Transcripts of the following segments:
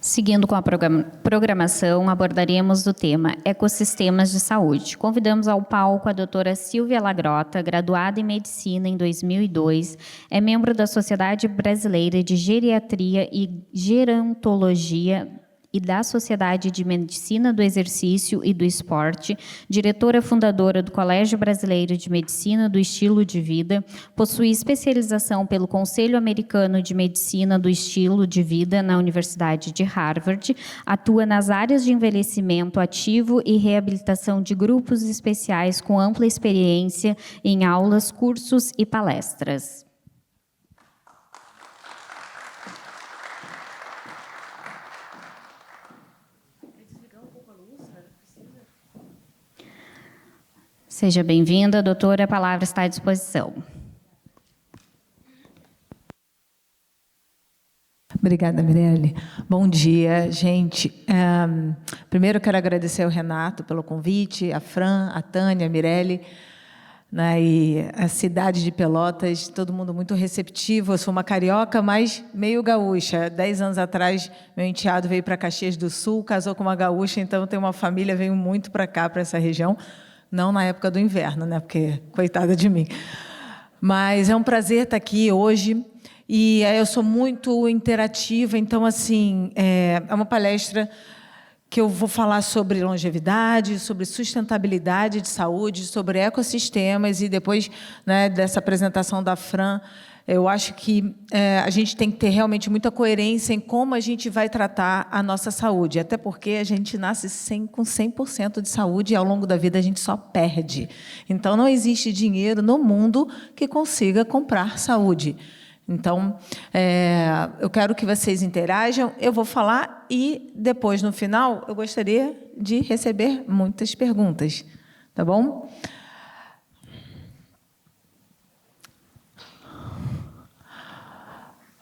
Seguindo com a programação, abordaremos o tema Ecossistemas de Saúde. Convidamos ao palco a doutora Silvia Lagrota, graduada em Medicina em 2002, é membro da Sociedade Brasileira de Geriatria e Gerontologia e da Sociedade de Medicina do Exercício e do Esporte, diretora fundadora do Colégio Brasileiro de Medicina do Estilo de Vida, possui especialização pelo Conselho Americano de Medicina do Estilo de Vida na Universidade de Harvard, atua nas áreas de envelhecimento ativo e reabilitação de grupos especiais com ampla experiência em aulas, cursos e palestras. Seja bem-vinda, doutora, a palavra está à disposição. Obrigada, Mirelle. Bom dia, gente. Primeiro, eu quero agradecer ao Renato pelo convite, a Fran, a Tânia, a Mirelle, né, e a cidade de Pelotas, todo mundo muito receptivo. Eu sou uma carioca, mas meio gaúcha. 10 anos atrás, meu enteado veio para Caxias do Sul, casou com uma gaúcha, então eu tenho uma família, veio muito para cá, para essa região. Não na época do inverno, né? Porque, coitada de mim. Mas é um prazer estar aqui hoje. E eu sou muito interativa, então, assim, é uma palestra que eu vou falar sobre longevidade, sobre sustentabilidade de saúde, sobre ecossistemas, e depois, né, dessa apresentação da Fran, eu acho que a gente tem que ter realmente muita coerência em como a gente vai tratar a nossa saúde, até porque a gente nasce com 100% de saúde e, ao longo da vida, a gente só perde. Então, não existe dinheiro no mundo que consiga comprar saúde. Então, eu quero que vocês interajam, eu vou falar e, depois, no final, eu gostaria de receber muitas perguntas, tá bom?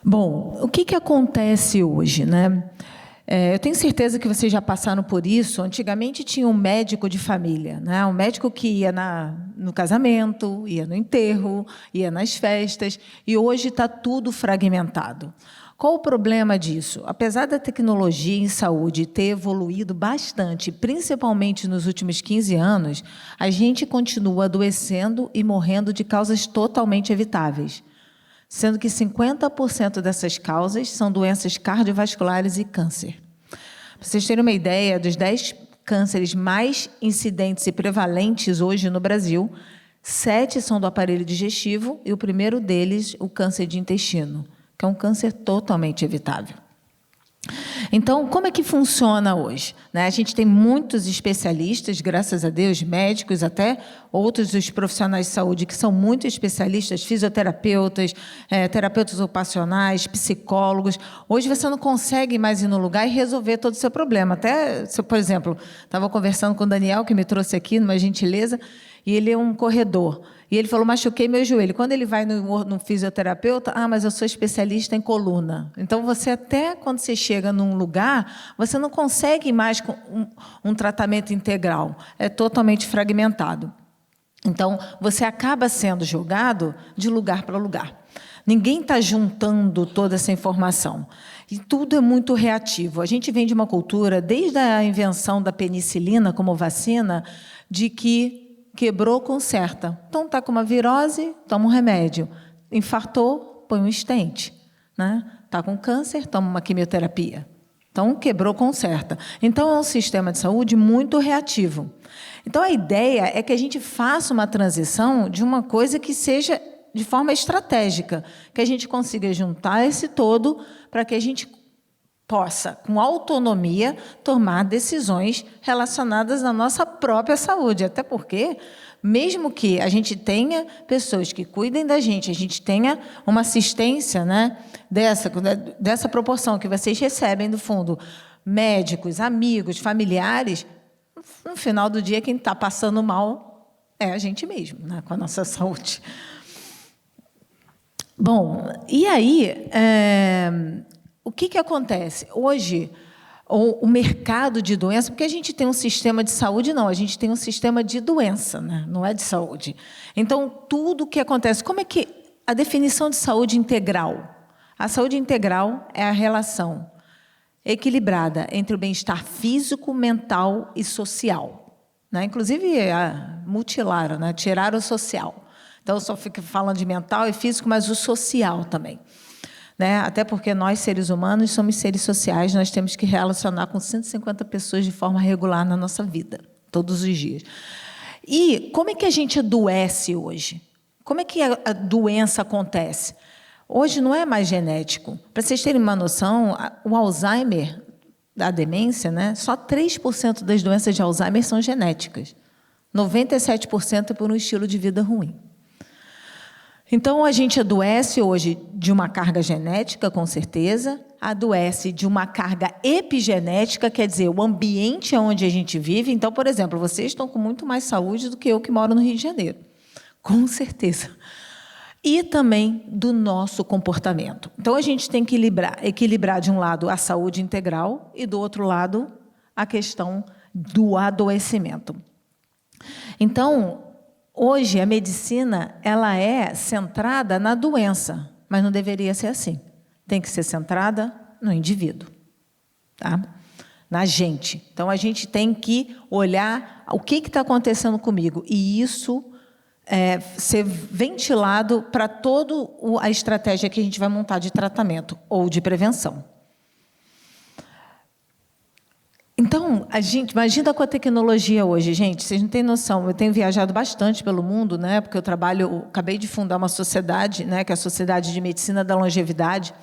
Bom, o que acontece hoje, né? Eu tenho certeza que vocês já passaram por isso. Antigamente tinha um médico de família, né? Um médico que ia no casamento, ia no enterro, ia nas festas, e hoje está tudo fragmentado. Qual o problema disso? Apesar da tecnologia em saúde ter evoluído bastante, principalmente nos últimos 15 anos, a gente continua adoecendo e morrendo de causas totalmente evitáveis, sendo que 50% dessas causas são doenças cardiovasculares e câncer. Para vocês terem uma ideia, dos 10 cânceres mais incidentes e prevalentes hoje no Brasil, 7 são do aparelho digestivo e o primeiro deles, o câncer de intestino, que é um câncer totalmente evitável. Então, como é que funciona hoje? A gente tem muitos especialistas, graças a Deus, médicos, até outros dos profissionais de saúde que são muito especialistas, fisioterapeutas, terapeutas ocupacionais, psicólogos. Hoje você não consegue mais ir no lugar e resolver todo o seu problema. Até, por exemplo, estava conversando com o Daniel, que me trouxe aqui, numa gentileza, e ele é um corredor. E ele falou, machuquei meu joelho. Quando ele vai no fisioterapeuta, mas eu sou especialista em coluna. Então, você até quando você chega num lugar, você não consegue mais com um tratamento integral. É totalmente fragmentado. Então, você acaba sendo jogado de lugar para lugar. Ninguém está juntando toda essa informação. E tudo é muito reativo. A gente vem de uma cultura, desde a invenção da penicilina como vacina, de que quebrou, conserta. Então, está com uma virose, toma um remédio. Infartou, põe um stent. Está com câncer, toma uma quimioterapia. Então, quebrou, conserta. Então, é um sistema de saúde muito reativo. Então, a ideia é que a gente faça uma transição de uma coisa que seja de forma estratégica, que a gente consiga juntar esse todo para que a gente possa, com autonomia, tomar decisões relacionadas à nossa própria saúde. Até porque, mesmo que a gente tenha pessoas que cuidem da gente, a gente tenha uma assistência, né, dessa proporção que vocês recebem do fundo, médicos, amigos, familiares, no final do dia, quem está passando mal é a gente mesmo, né, com a nossa saúde. Bom, e aí, o que acontece? Hoje, o mercado de doença, porque a gente tem um sistema de saúde, não, a gente tem um sistema de doença, né? Não é de saúde. Então, tudo o que acontece, como é que a definição de saúde integral? A saúde integral é a relação equilibrada entre o bem-estar físico, mental e social. Né? Inclusive, mutilaram, né? Tiraram o social. Então, eu só fico falando de mental e físico, mas o social também. Né? Até porque nós, seres humanos, somos seres sociais, nós temos que relacionar com 150 pessoas de forma regular na nossa vida, todos os dias. E como é que a gente adoece hoje? Como é que a doença acontece? Hoje não é mais genético. Para vocês terem uma noção, o Alzheimer, a demência, né? Só 3% das doenças de Alzheimer são genéticas. 97% é por um estilo de vida ruim. Então, a gente adoece hoje de uma carga genética, com certeza, adoece de uma carga epigenética, quer dizer, o ambiente onde a gente vive. Então, por exemplo, vocês estão com muito mais saúde do que eu que moro no Rio de Janeiro. Com certeza. E também do nosso comportamento. Então, a gente tem que equilibrar de um lado a saúde integral e, do outro lado, a questão do adoecimento. Então, hoje, a medicina ela é centrada na doença, mas não deveria ser assim. Tem que ser centrada no indivíduo, tá? Na gente. Então, a gente tem que olhar o que está acontecendo comigo, e isso ser ventilado para toda a estratégia que a gente vai montar de tratamento ou de prevenção. Então, a gente imagina com a tecnologia hoje, gente, vocês não têm noção, eu tenho viajado bastante pelo mundo, né, porque acabei de fundar uma sociedade, né, que é a Sociedade de Medicina da Longevidade,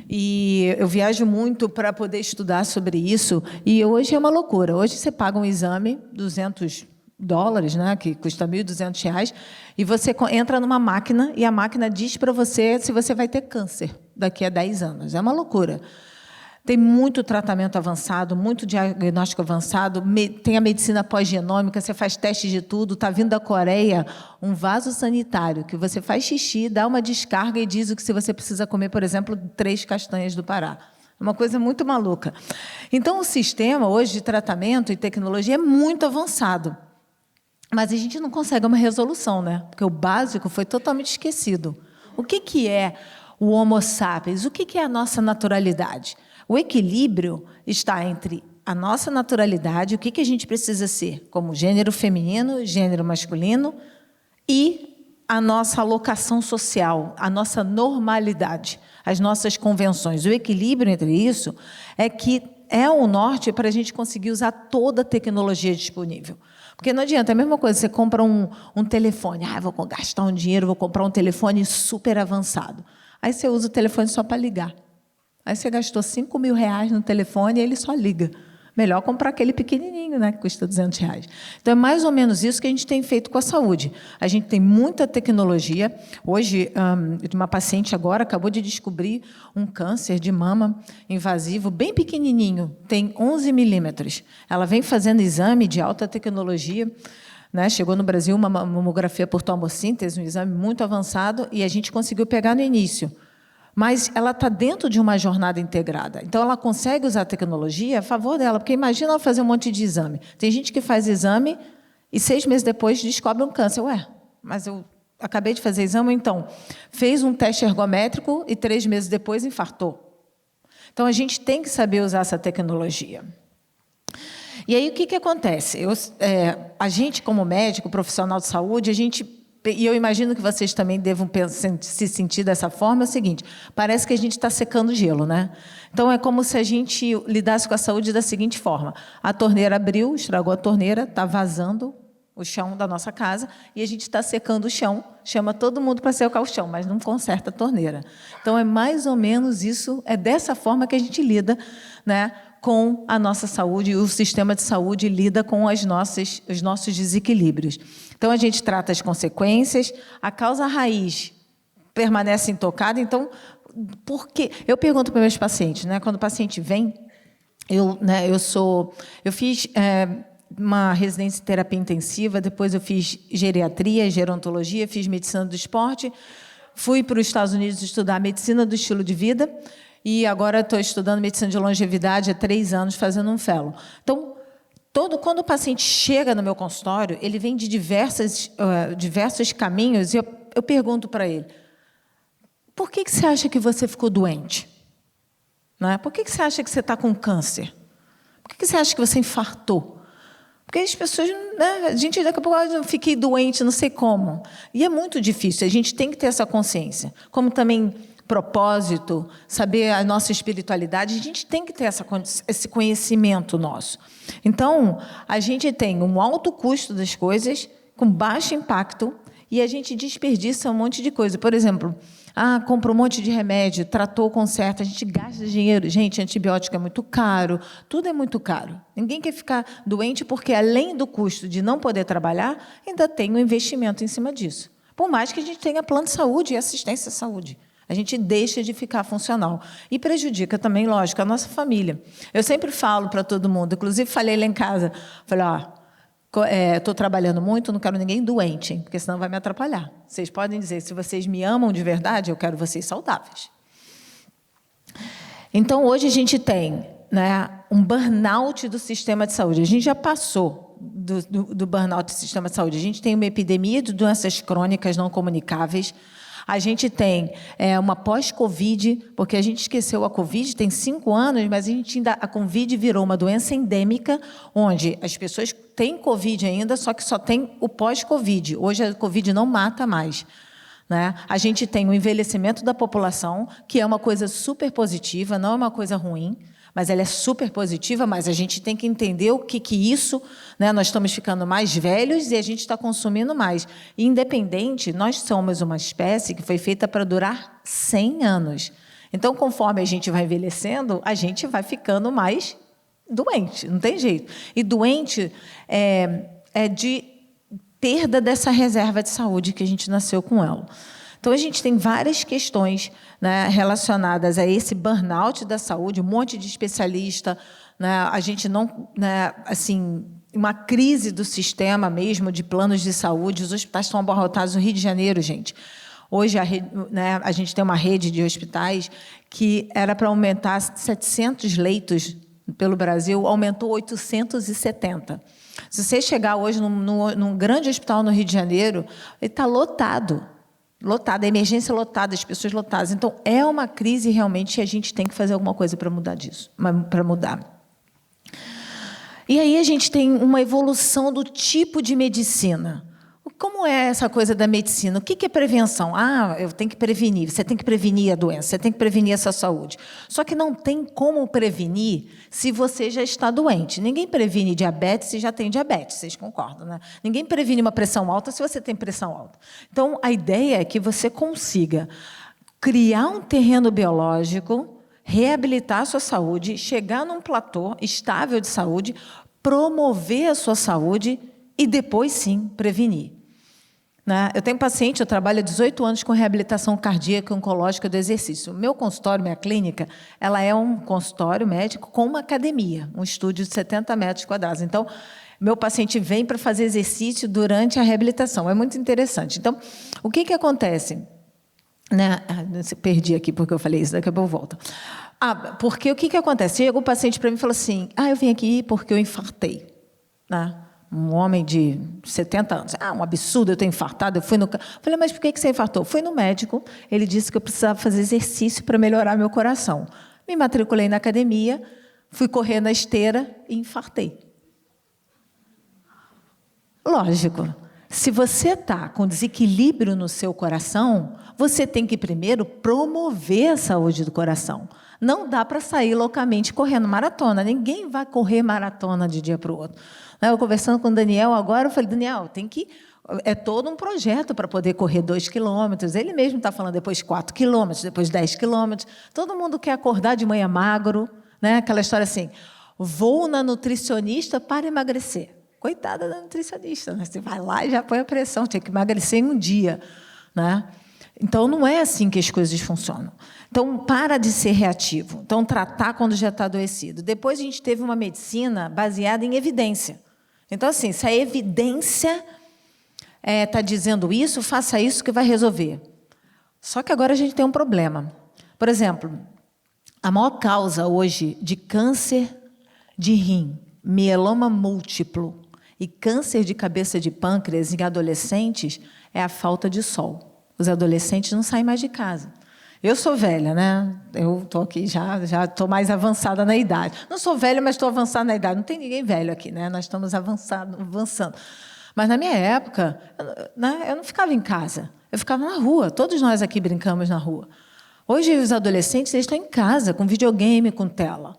e eu viajo muito para poder estudar sobre isso, e hoje é uma loucura. Hoje você paga um exame, $200, né, que custa R$1.200, e você entra numa máquina, e a máquina diz para você se você vai ter câncer daqui a 10 anos. É uma loucura. Tem muito tratamento avançado, muito diagnóstico avançado, tem a medicina pós-genômica, você faz teste de tudo. Está vindo da Coreia um vaso sanitário, que você faz xixi, dá uma descarga e diz o que se você precisa comer, por exemplo, 3 castanhas do Pará. É uma coisa muito maluca. Então, o sistema hoje de tratamento e tecnologia é muito avançado. Mas a gente não consegue uma resolução, né? Porque o básico foi totalmente esquecido. O que é o Homo sapiens? O que é a nossa naturalidade? O equilíbrio está entre a nossa naturalidade, o que a gente precisa ser, como gênero feminino, gênero masculino, e a nossa alocação social, a nossa normalidade, as nossas convenções. O equilíbrio entre isso é que é o norte para a gente conseguir usar toda a tecnologia disponível. Porque não adianta, é a mesma coisa, você compra um telefone, vou gastar um dinheiro, vou comprar um telefone super avançado. Aí você usa o telefone só para ligar. Aí você gastou R$5.000 no telefone e ele só liga. Melhor comprar aquele pequenininho, né, que custa R$200. Então, é mais ou menos isso que a gente tem feito com a saúde. A gente tem muita tecnologia. Hoje, uma paciente agora acabou de descobrir um câncer de mama invasivo, bem pequenininho, tem 11 milímetros. Ela vem fazendo exame de alta tecnologia, né? Chegou no Brasil uma mamografia por tomossíntese, um exame muito avançado, e a gente conseguiu pegar no início. Mas ela está dentro de uma jornada integrada. Então, ela consegue usar a tecnologia a favor dela, porque imagina ela fazer um monte de exame. Tem gente que faz exame e 6 meses depois descobre um câncer. Mas eu acabei de fazer exame, então, fez um teste ergométrico e 3 meses depois infartou. Então, a gente tem que saber usar essa tecnologia. E aí, o que acontece? A gente, como médico, profissional de saúde, e eu imagino que vocês também devam se sentir dessa forma, é o seguinte, parece que a gente está secando gelo, né? Então, é como se a gente lidasse com a saúde da seguinte forma: a torneira abriu, estragou a torneira, está vazando o chão da nossa casa, e a gente está secando o chão, chama todo mundo para secar o chão, mas não conserta a torneira. Então, é mais ou menos isso, é dessa forma que a gente lida, né, com a nossa saúde, e o sistema de saúde lida com os nossos desequilíbrios. Então, a gente trata as consequências, a causa raiz permanece intocada. Então, por quê? Eu pergunto para meus pacientes, né, quando o paciente vem, eu fiz uma residência em terapia intensiva, depois eu fiz geriatria, gerontologia, fiz medicina do esporte, fui para os Estados Unidos estudar medicina do estilo de vida, e agora estou estudando medicina de longevidade há 3 anos, fazendo um fellow. Então, quando o paciente chega no meu consultório, ele vem de diversos caminhos, e eu pergunto para ele: por que você acha que você ficou doente? Né? Por que você acha que você está com câncer? Por que você acha que você infartou? Porque as pessoas, né, a gente daqui a pouco, eu fiquei doente, não sei como. E é muito difícil, a gente tem que ter essa consciência. Como também propósito, saber a nossa espiritualidade, a gente tem que ter esse conhecimento nosso. Então, a gente tem um alto custo das coisas, com baixo impacto, e a gente desperdiça um monte de coisa. Por exemplo, compra um monte de remédio, tratou, conserta, a gente gasta dinheiro. Gente, antibiótico é muito caro, tudo é muito caro. Ninguém quer ficar doente porque, além do custo de não poder trabalhar, ainda tem um investimento em cima disso. Por mais que a gente tenha plano de saúde e assistência à saúde. A gente deixa de ficar funcional. E prejudica também, lógico, a nossa família. Eu sempre falo para todo mundo, inclusive falei lá em casa, falei, estou trabalhando muito, não quero ninguém doente, hein, porque senão vai me atrapalhar. Vocês podem dizer, se vocês me amam de verdade, eu quero vocês saudáveis. Então, hoje a gente tem, né, um burnout do sistema de saúde. A gente já passou do burnout do sistema de saúde. A gente tem uma epidemia de doenças crônicas não comunicáveis. A gente tem uma pós-Covid, porque a gente esqueceu a Covid, tem 5 anos, mas a Covid virou uma doença endêmica, onde as pessoas têm Covid ainda, só que só tem o pós-Covid. Hoje a Covid não mata mais. Né? A gente tem o envelhecimento da população, que é uma coisa super positiva, não é uma coisa ruim, mas ela é super positiva, mas a gente tem que entender o que isso, né? Nós estamos ficando mais velhos e a gente está consumindo mais. Independente, nós somos uma espécie que foi feita para durar 100 anos. Então, conforme a gente vai envelhecendo, a gente vai ficando mais doente, não tem jeito. E doente é de perda dessa reserva de saúde que a gente nasceu com ela. Então, a gente tem várias questões, né, relacionadas a esse burnout da saúde, um monte de especialista, né, a gente não, né, assim, uma crise do sistema mesmo, de planos de saúde, os hospitais estão abarrotados no Rio de Janeiro, gente. Hoje, a gente tem uma rede de hospitais que era para aumentar 700 leitos pelo Brasil, aumentou 870. Se você chegar hoje num grande hospital no Rio de Janeiro, ele está lotado. Lotada, a emergência lotada, as pessoas lotadas. Então, é uma crise realmente e a gente tem que fazer alguma coisa para mudar disso, para mudar. E aí a gente tem uma evolução do tipo de medicina. Como é essa coisa da medicina? O que é prevenção? Eu tenho que prevenir. Você tem que prevenir a doença, você tem que prevenir essa saúde. Só que não tem como prevenir se você já está doente. Ninguém previne diabetes se já tem diabetes, vocês concordam, né? Ninguém previne uma pressão alta se você tem pressão alta. Então, a ideia é que você consiga criar um terreno biológico, reabilitar a sua saúde, chegar num platô estável de saúde, promover a sua saúde e depois, sim, prevenir. Eu tenho paciente, eu trabalho há 18 anos com reabilitação cardíaca e oncológica do exercício. O meu consultório, minha clínica, ela é um consultório médico com uma academia, um estúdio de 70 metros quadrados. Então, meu paciente vem para fazer exercício durante a reabilitação. É muito interessante. Então, o que acontece? Perdi aqui porque eu falei isso, daqui a pouco eu volto. Porque o que acontece? Chega o paciente para mim e fala assim, eu vim aqui porque eu infartei. Um homem de 70 anos. Um absurdo, eu ter infartado. Eu fui no... Falei, mas por que você infartou? Fui no médico, ele disse que eu precisava fazer exercício para melhorar meu coração. Me matriculei na academia, fui correr na esteira e infartei. Lógico, se você está com desequilíbrio no seu coração, você tem que primeiro promover a saúde do coração. Não dá para sair loucamente correndo maratona. Ninguém vai correr maratona de um dia para o outro. Eu conversando com o Daniel agora, eu falei, Daniel, é todo um projeto para poder correr 2 quilômetros. Ele mesmo está falando depois 4 quilômetros, depois 10 quilômetros. Todo mundo quer acordar de manhã magro, né? Aquela história assim, vou na nutricionista para emagrecer. Coitada da nutricionista, né? Você vai lá e já põe a pressão, tinha que emagrecer em um dia, né? Então, não é assim que as coisas funcionam. Então, para de ser reativo. Então, tratar quando já está adoecido. Depois, a gente teve uma medicina baseada em evidência. Então, assim, se a evidência está dizendo isso, faça isso que vai resolver. Só que agora a gente tem um problema. Por exemplo, a maior causa hoje de câncer de rim, mieloma múltiplo e câncer de cabeça de pâncreas em adolescentes é a falta de sol. Os adolescentes não saem mais de casa. Eu sou velha, né? Eu estou aqui já estou mais avançada na idade. Não sou velha, mas estou avançada na idade. Não tem ninguém velho aqui, né? Nós estamos avançando. Mas na minha época, né, eu não ficava em casa. Eu ficava na rua. Todos nós aqui brincamos na rua. Hoje, os adolescentes eles estão em casa, com videogame, com tela.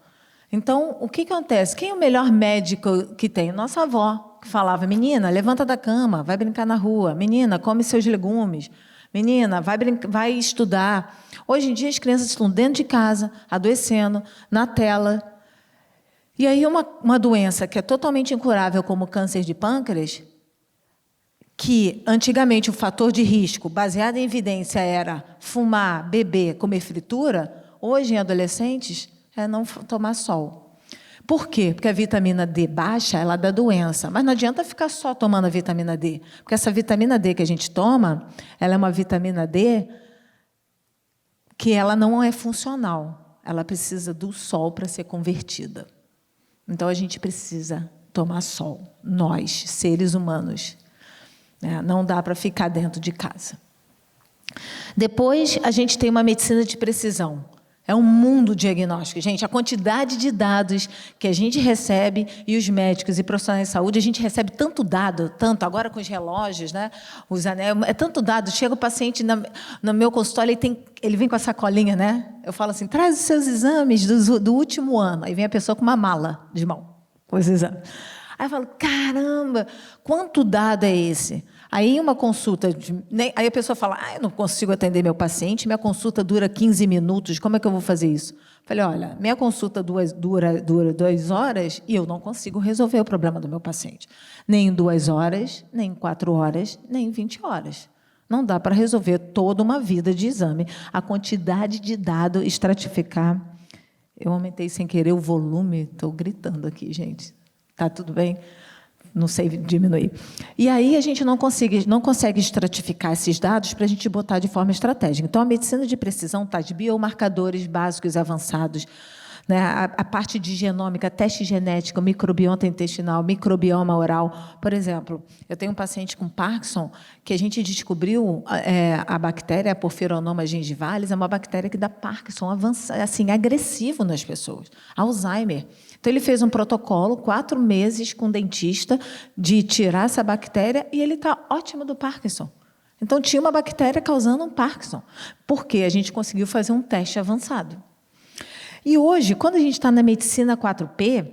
Então, o que acontece? Quem é o melhor médico que tem? Nossa avó, que falava, menina, levanta da cama, vai brincar na rua. Menina, come seus legumes. Menina, vai estudar. Hoje em dia, as crianças estão dentro de casa, adoecendo, na tela. E aí, uma doença que é totalmente incurável, como o câncer de pâncreas, que antigamente o fator de risco, baseado em evidência, era fumar, beber, comer fritura, hoje, em adolescentes, é não tomar sol. Por quê? Porque a vitamina D baixa, ela dá doença. Mas não adianta ficar só tomando a vitamina D. Porque essa vitamina D que a gente toma, ela é uma vitamina D que ela não é funcional. Ela precisa do sol para ser convertida. Então, a gente precisa tomar sol. Nós, seres humanos. Não dá para ficar dentro de casa. Depois, a gente tem uma medicina de precisão. É um mundo diagnóstico. Gente, a quantidade de dados que a gente recebe, e os médicos e profissionais de saúde, a gente recebe tanto dado, tanto, agora com os relógios, né? Os anéis, é tanto dado. Chega o paciente no meu consultório, ele vem com a sacolinha, né? Eu falo assim, traz os seus exames do último ano. Aí vem a pessoa com uma mala de mão, com os exames. Aí eu falo, caramba, quanto dado é esse? Aí uma consulta, aí a pessoa fala, eu não consigo atender meu paciente, minha consulta dura 15 minutos, como é que eu vou fazer isso? Falei, olha, minha consulta dura 2 horas e eu não consigo resolver o problema do meu paciente. Nem em 2 horas, nem em 4 horas, nem em 20 horas. Não dá para resolver toda uma vida de exame. A quantidade de dado estratificar. Eu aumentei sem querer o volume, estou gritando aqui, gente. Está tudo bem? Não sei diminuir. E aí a gente não consegue estratificar esses dados para a gente botar de forma estratégica. Então, a medicina de precisão está de biomarcadores básicos e avançados, né? A parte de genômica, teste genético, microbiota intestinal, microbioma oral. Por exemplo, eu tenho um paciente com Parkinson que a gente descobriu a bactéria, a Porphyromonas gingivalis, é uma bactéria que dá Parkinson assim, agressivo nas pessoas. Alzheimer. Então, ele fez um protocolo, 4 meses com dentista, de tirar essa bactéria, e ele está ótimo do Parkinson. Então, tinha uma bactéria causando um Parkinson, porque a gente conseguiu fazer um teste avançado. E hoje, quando a gente está na medicina 4P,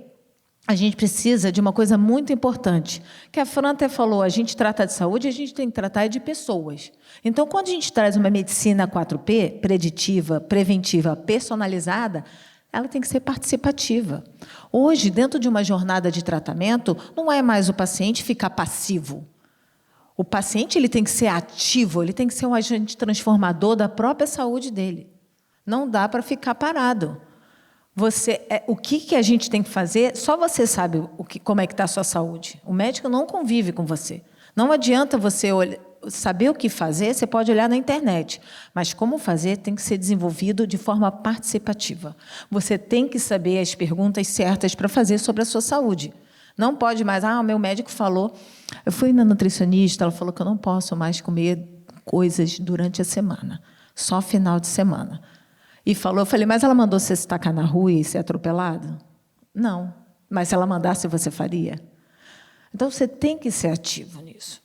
a gente precisa de uma coisa muito importante, que a Fran até falou, a gente trata de saúde, a gente tem que tratar de pessoas. Então, quando a gente traz uma medicina 4P, preditiva, preventiva, personalizada, ela tem que ser participativa. Hoje, dentro de uma jornada de tratamento, não é mais o paciente ficar passivo. O paciente ele tem que ser ativo, ele tem que ser um agente transformador da própria saúde dele. Não dá para ficar parado. O que a gente tem que fazer, só você sabe como é que está a sua saúde. O médico não convive com você. Não adianta você saber o que fazer, você pode olhar na internet, mas como fazer tem que ser desenvolvido de forma participativa. Você tem que saber as perguntas certas para fazer sobre a sua saúde. Não pode mais, o meu médico falou, eu fui na nutricionista, ela falou que eu não posso mais comer coisas durante a semana, só final de semana. Eu falei, mas ela mandou você se tacar na rua e ser atropelado? Não, mas se ela mandasse, você faria? Então, você tem que ser ativo nisso.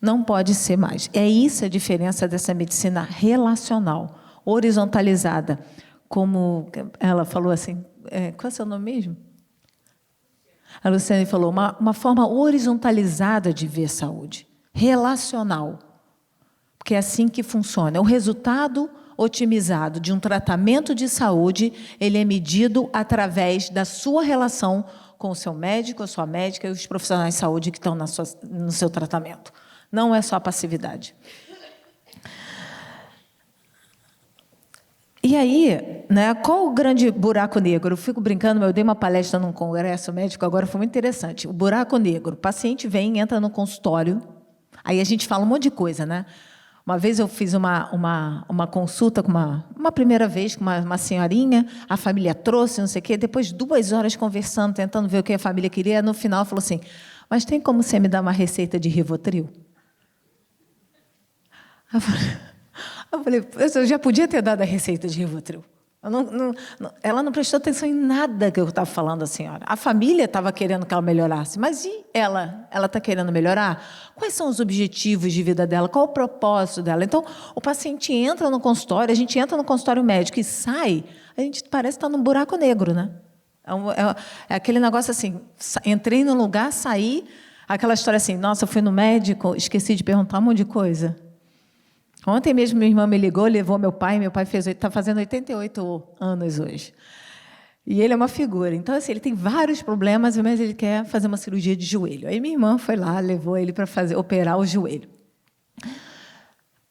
Não pode ser mais. É isso a diferença dessa medicina relacional, horizontalizada. Como ela falou assim, qual é o seu nome mesmo? A Luciane falou, uma forma horizontalizada de ver saúde, relacional. Porque é assim que funciona. O resultado otimizado de um tratamento de saúde, ele é medido através da sua relação com o seu médico, a sua médica e os profissionais de saúde que estão no seu tratamento. Não é só passividade. E aí, né, qual o grande buraco negro? Eu fico brincando, eu dei uma palestra num congresso médico, agora foi muito interessante. O buraco negro, o paciente vem, entra no consultório, aí a gente fala um monte de coisa, né? Uma vez eu fiz uma consulta, uma primeira vez com uma senhorinha, a família trouxe, não sei o quê, depois 2 horas conversando, tentando ver o que a família queria, no final falou assim, mas tem como você me dar uma receita de Rivotril? Eu falei, eu já podia ter dado a receita de Rivotril. Ela não prestou atenção em nada que eu estava falando à senhora. A família estava querendo que ela melhorasse, mas e ela? Ela está querendo melhorar? Quais são os objetivos de vida dela? Qual o propósito dela? Então, o paciente entra no consultório, a gente entra no consultório médico e sai, a gente parece estar num buraco negro, né? É aquele negócio assim, entrei num lugar, saí, aquela história assim, nossa, eu fui no médico, esqueci de perguntar um monte de coisa. Ontem mesmo minha irmã me ligou, levou meu pai está fazendo 88 anos hoje. E ele é uma figura. Então, assim, ele tem vários problemas, mas ele quer fazer uma cirurgia de joelho. Aí minha irmã foi lá, levou ele para operar o joelho.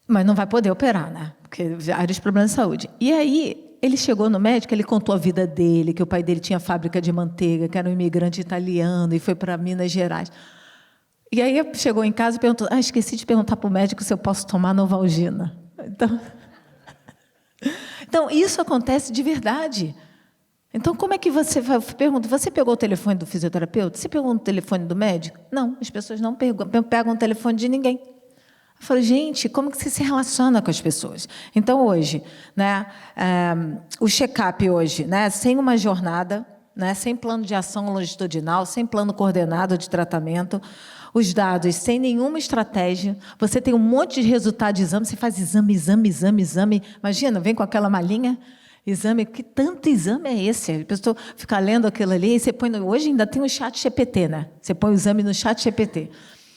Mas não vai poder operar, né? Porque vários problemas de saúde. E aí, ele chegou no médico, ele contou a vida dele, que o pai dele tinha fábrica de manteiga, que era um imigrante italiano e foi para Minas Gerais. E aí chegou em casa e perguntou, esqueci de perguntar para o médico se eu posso tomar Novalgina. Então, isso acontece de verdade. Então, como é que você pergunta? Você pegou o telefone do fisioterapeuta? Você pegou o telefone do médico? Não, as pessoas não pegam o telefone de ninguém. Eu falei, gente, como que você se relaciona com as pessoas? Então, hoje, né, o check-up hoje, né, sem uma jornada, né, sem plano de ação longitudinal, sem plano coordenado de tratamento, os dados sem nenhuma estratégia, você tem um monte de resultado de exame, você faz exame. Imagina, vem com aquela malinha, exame, que tanto exame é esse? A pessoa fica lendo aquilo ali, e você põe, hoje ainda tem o chat GPT, né? Você põe o exame no chat GPT.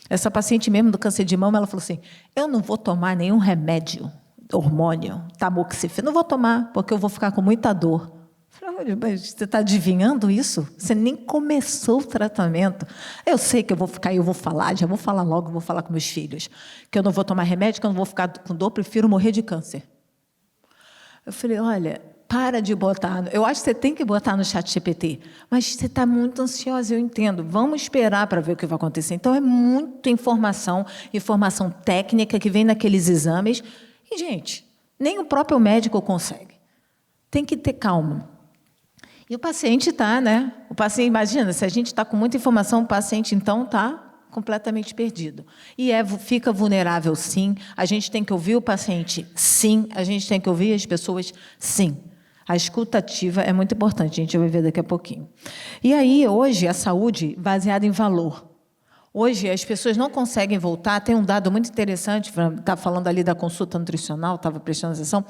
Essa paciente mesmo do câncer de mama, ela falou assim, eu não vou tomar nenhum remédio, hormônio, tamoxifeno, não vou tomar, porque eu vou ficar com muita dor. Você está adivinhando isso? Você nem começou o tratamento. Eu sei que eu vou ficar e eu vou falar, já vou falar logo, vou falar com meus filhos, que eu não vou tomar remédio, que eu não vou ficar com dor, prefiro morrer de câncer. Eu falei, olha, para de botar, eu acho que você tem que botar no chat GPT, mas você está muito ansiosa, eu entendo, vamos esperar para ver o que vai acontecer. Então, é muita informação técnica que vem naqueles exames, e, gente, nem o próprio médico consegue. Tem que ter calma. E o paciente está, né? O paciente, imagina, se a gente está com muita informação, o paciente, então, está completamente perdido. E fica vulnerável, sim. A gente tem que ouvir o paciente, sim. A gente tem que ouvir as pessoas, sim. A escuta ativa é muito importante, a gente vai ver daqui a pouquinho. E aí, hoje, a saúde baseada em valor. Hoje, as pessoas não conseguem voltar. Tem um dado muito interessante, está falando ali da consulta nutricional, estava prestando atenção.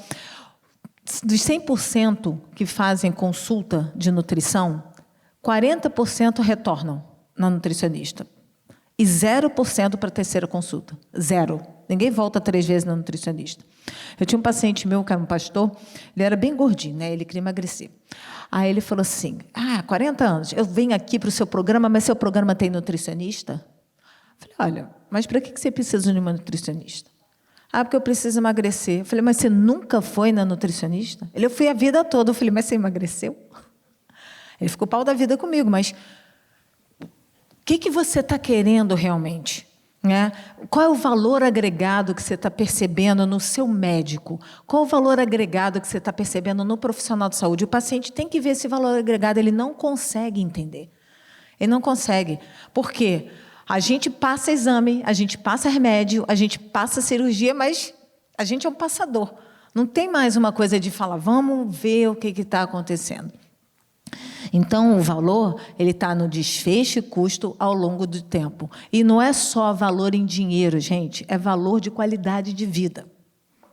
Dos 100% que fazem consulta de nutrição, 40% retornam na nutricionista. E 0% para a terceira consulta. 0. Ninguém volta 3 vezes na nutricionista. Eu tinha um paciente meu, que era um pastor, ele era bem gordinho, né? Ele queria emagrecer. Aí ele falou assim, 40 anos, eu venho aqui para o seu programa, mas seu programa tem nutricionista? Eu falei, olha, mas para que você precisa de uma nutricionista? Porque eu preciso emagrecer. Eu falei, mas você nunca foi na nutricionista? Eu fui a vida toda. Eu falei, mas você emagreceu? Ele ficou pau da vida comigo, mas o que você está querendo realmente? Né? Qual é o valor agregado que você está percebendo no seu médico? Qual o valor agregado que você está percebendo no profissional de saúde? O paciente tem que ver esse valor agregado, ele não consegue entender. Ele não consegue. Por quê? A gente passa exame, a gente passa remédio, a gente passa cirurgia, mas a gente é um passador. Não tem mais uma coisa de falar, vamos ver o que está acontecendo. Então, o valor ele está no desfecho e custo ao longo do tempo. E não é só valor em dinheiro, gente, é valor de qualidade de vida.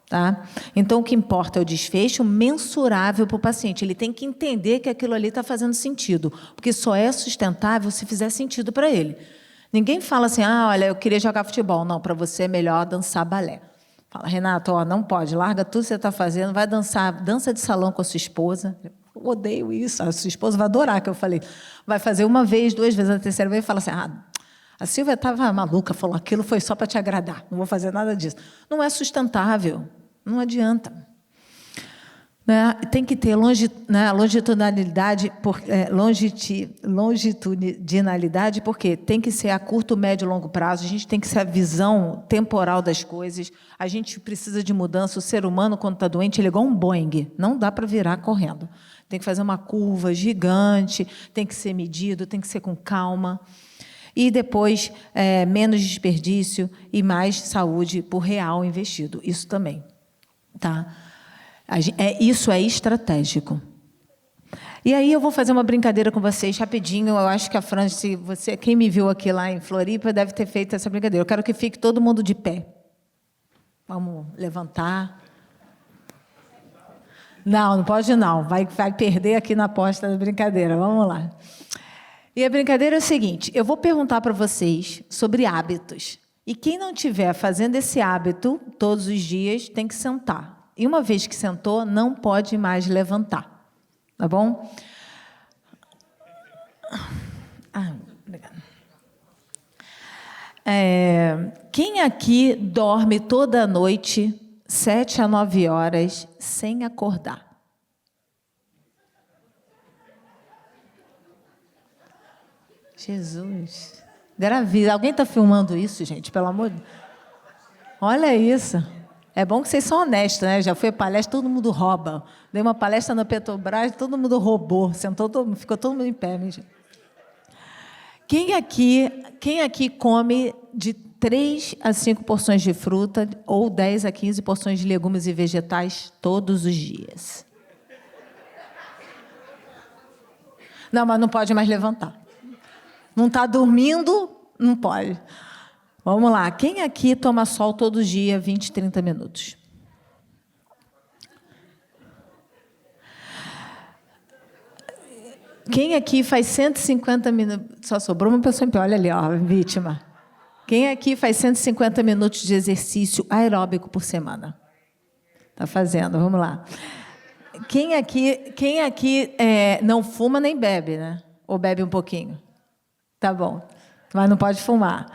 Tá? Então, o que importa é o desfecho mensurável para o paciente. Ele tem que entender que aquilo ali está fazendo sentido, porque só é sustentável se fizer sentido para ele. Ninguém fala assim, olha, eu queria jogar futebol. Não, para você é melhor dançar balé. Fala, Renato, não pode, larga tudo que você está fazendo, vai dançar dança de salão com a sua esposa. Eu odeio isso, a sua esposa vai adorar, que eu falei. Vai fazer 1 vez, 2 vezes, a terceira vez, e fala assim, a Silvia estava maluca, falou, aquilo foi só para te agradar, não vou fazer nada disso. Não é sustentável, não adianta. Né? Tem que ter longitudinalidade, porque tem que ser a curto, médio e longo prazo, a gente tem que ser a visão temporal das coisas, a gente precisa de mudança, o ser humano, quando está doente, ele é igual um Boeing, não dá para virar correndo. Tem que fazer uma curva gigante, tem que ser medido, tem que ser com calma. E depois, menos desperdício e mais saúde por real investido, isso também. Tá? Isso é estratégico. E aí eu vou fazer uma brincadeira com vocês rapidinho. Eu acho que a Fran, quem me viu aqui lá em Floripa, deve ter feito essa brincadeira. Eu quero que fique todo mundo de pé. Vamos levantar. Não pode não. Vai perder aqui na aposta da brincadeira. Vamos lá. E a brincadeira é o seguinte: eu vou perguntar para vocês sobre hábitos. E quem não estiver fazendo esse hábito todos os dias tem que sentar. E uma vez que sentou, não pode mais levantar. Tá bom? Obrigada. Quem aqui dorme toda noite 7 a 9 horas sem acordar? Jesus. Gravida. Alguém está filmando isso, gente? Pelo amor de Deus. Olha isso. É bom que vocês são honestos, né? Já fui a palestra, todo mundo rouba. Dei uma palestra na Petrobras, todo mundo roubou. Ficou todo mundo em pé. Gente. Quem aqui come de 3 a 5 porções de fruta ou 10 a 15 porções de legumes e vegetais todos os dias? Não, mas não pode mais levantar. Não está dormindo, não pode. Vamos lá. Quem aqui toma sol todo dia, 20, 30 minutos? Quem aqui faz 150 minutos... Só sobrou uma pessoa em pé. Olha ali, ó, vítima. Quem aqui faz 150 minutos de exercício aeróbico por semana? Está fazendo, vamos lá. Quem aqui não fuma nem bebe, né? Ou bebe um pouquinho? Tá bom, mas não pode fumar.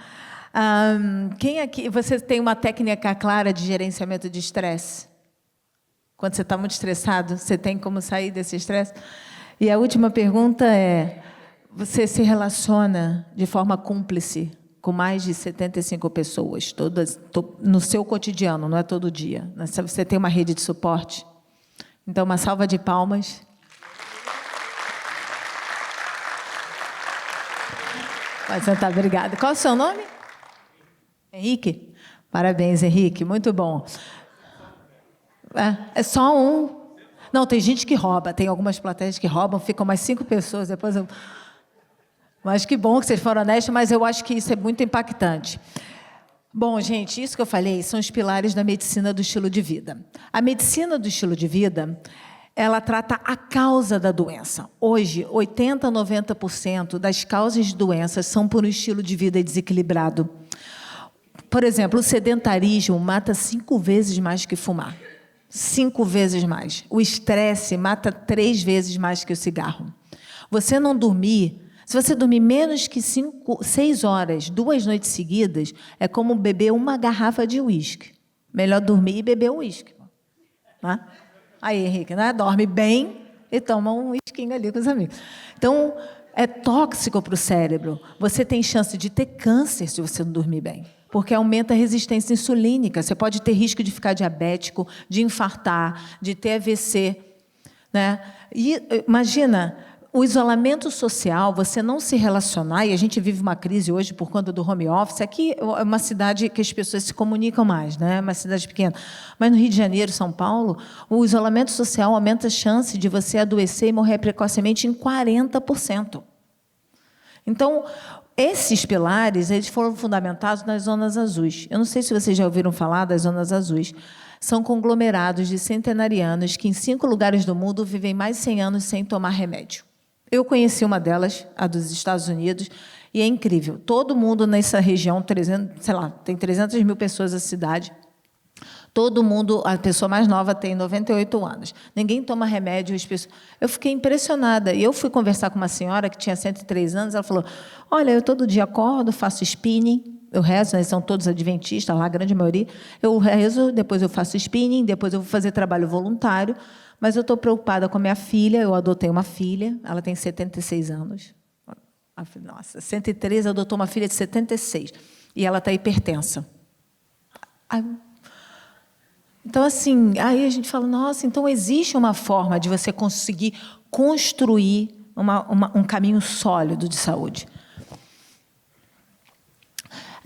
Quem aqui... Você tem uma técnica clara de gerenciamento de estresse? Quando você está muito estressado, você tem como sair desse estresse? E a última pergunta é: você se relaciona de forma cúmplice com mais de 75 pessoas, todas no seu cotidiano, não é todo dia? Você tem uma rede de suporte? Então, uma salva de palmas. Pode sentar, obrigada. Qual é o seu nome? Henrique? Parabéns, Henrique, muito bom. É só um. Não, tem gente que rouba, tem algumas plateias que roubam, ficam mais 5 pessoas, depois eu... Mas que bom que vocês foram honestos, mas eu acho que isso é muito impactante. Bom, gente, isso que eu falei são os pilares da medicina do estilo de vida. A medicina do estilo de vida, ela trata a causa da doença. Hoje, 80% a 90% das causas de doenças são por um estilo de vida desequilibrado. Por exemplo, o sedentarismo mata 5 vezes mais que fumar. 5 vezes mais. O estresse mata 3 vezes mais que o cigarro. Você não dormir, se você dormir menos que 6 horas, 2 noites seguidas, é como beber uma garrafa de uísque. Melhor dormir e beber uísque. Né? Aí, Henrique, né? Dorme bem e toma um uísquinho ali com os amigos. Então, é tóxico para o cérebro. Você tem chance de ter câncer se você não dormir bem, porque aumenta a resistência insulínica. Você pode ter risco de ficar diabético, de infartar, de ter AVC. Né? E imagina, o isolamento social, você não se relacionar, e a gente vive uma crise hoje por conta do home office. Aqui é uma cidade que as pessoas se comunicam mais, né? Uma cidade pequena. Mas no Rio de Janeiro, São Paulo, o isolamento social aumenta a chance de você adoecer e morrer precocemente em 40%. Então, esses pilares, eles foram fundamentados nas zonas azuis. Eu não sei se vocês já ouviram falar das zonas azuis. São conglomerados de centenarianos que, em 5 lugares do mundo, vivem mais de 100 anos sem tomar remédio. Eu conheci uma delas, a dos Estados Unidos, e é incrível. Todo mundo nessa região, tem 300 mil pessoas na cidade. Todo mundo, a pessoa mais nova tem 98 anos. Ninguém toma remédio. Eu fiquei impressionada. E eu fui conversar com uma senhora que tinha 103 anos. Ela falou: olha, eu todo dia acordo, faço spinning. Eu rezo, eles são todos adventistas, lá a grande maioria. Eu rezo, depois eu faço spinning, depois eu vou fazer trabalho voluntário. Mas eu estou preocupada com a minha filha. Eu adotei uma filha, ela tem 76 anos. Nossa, 103, adotou uma filha de 76. E ela está hipertensa. Então, assim, aí a gente fala: nossa, então existe uma forma de você conseguir construir um caminho sólido de saúde.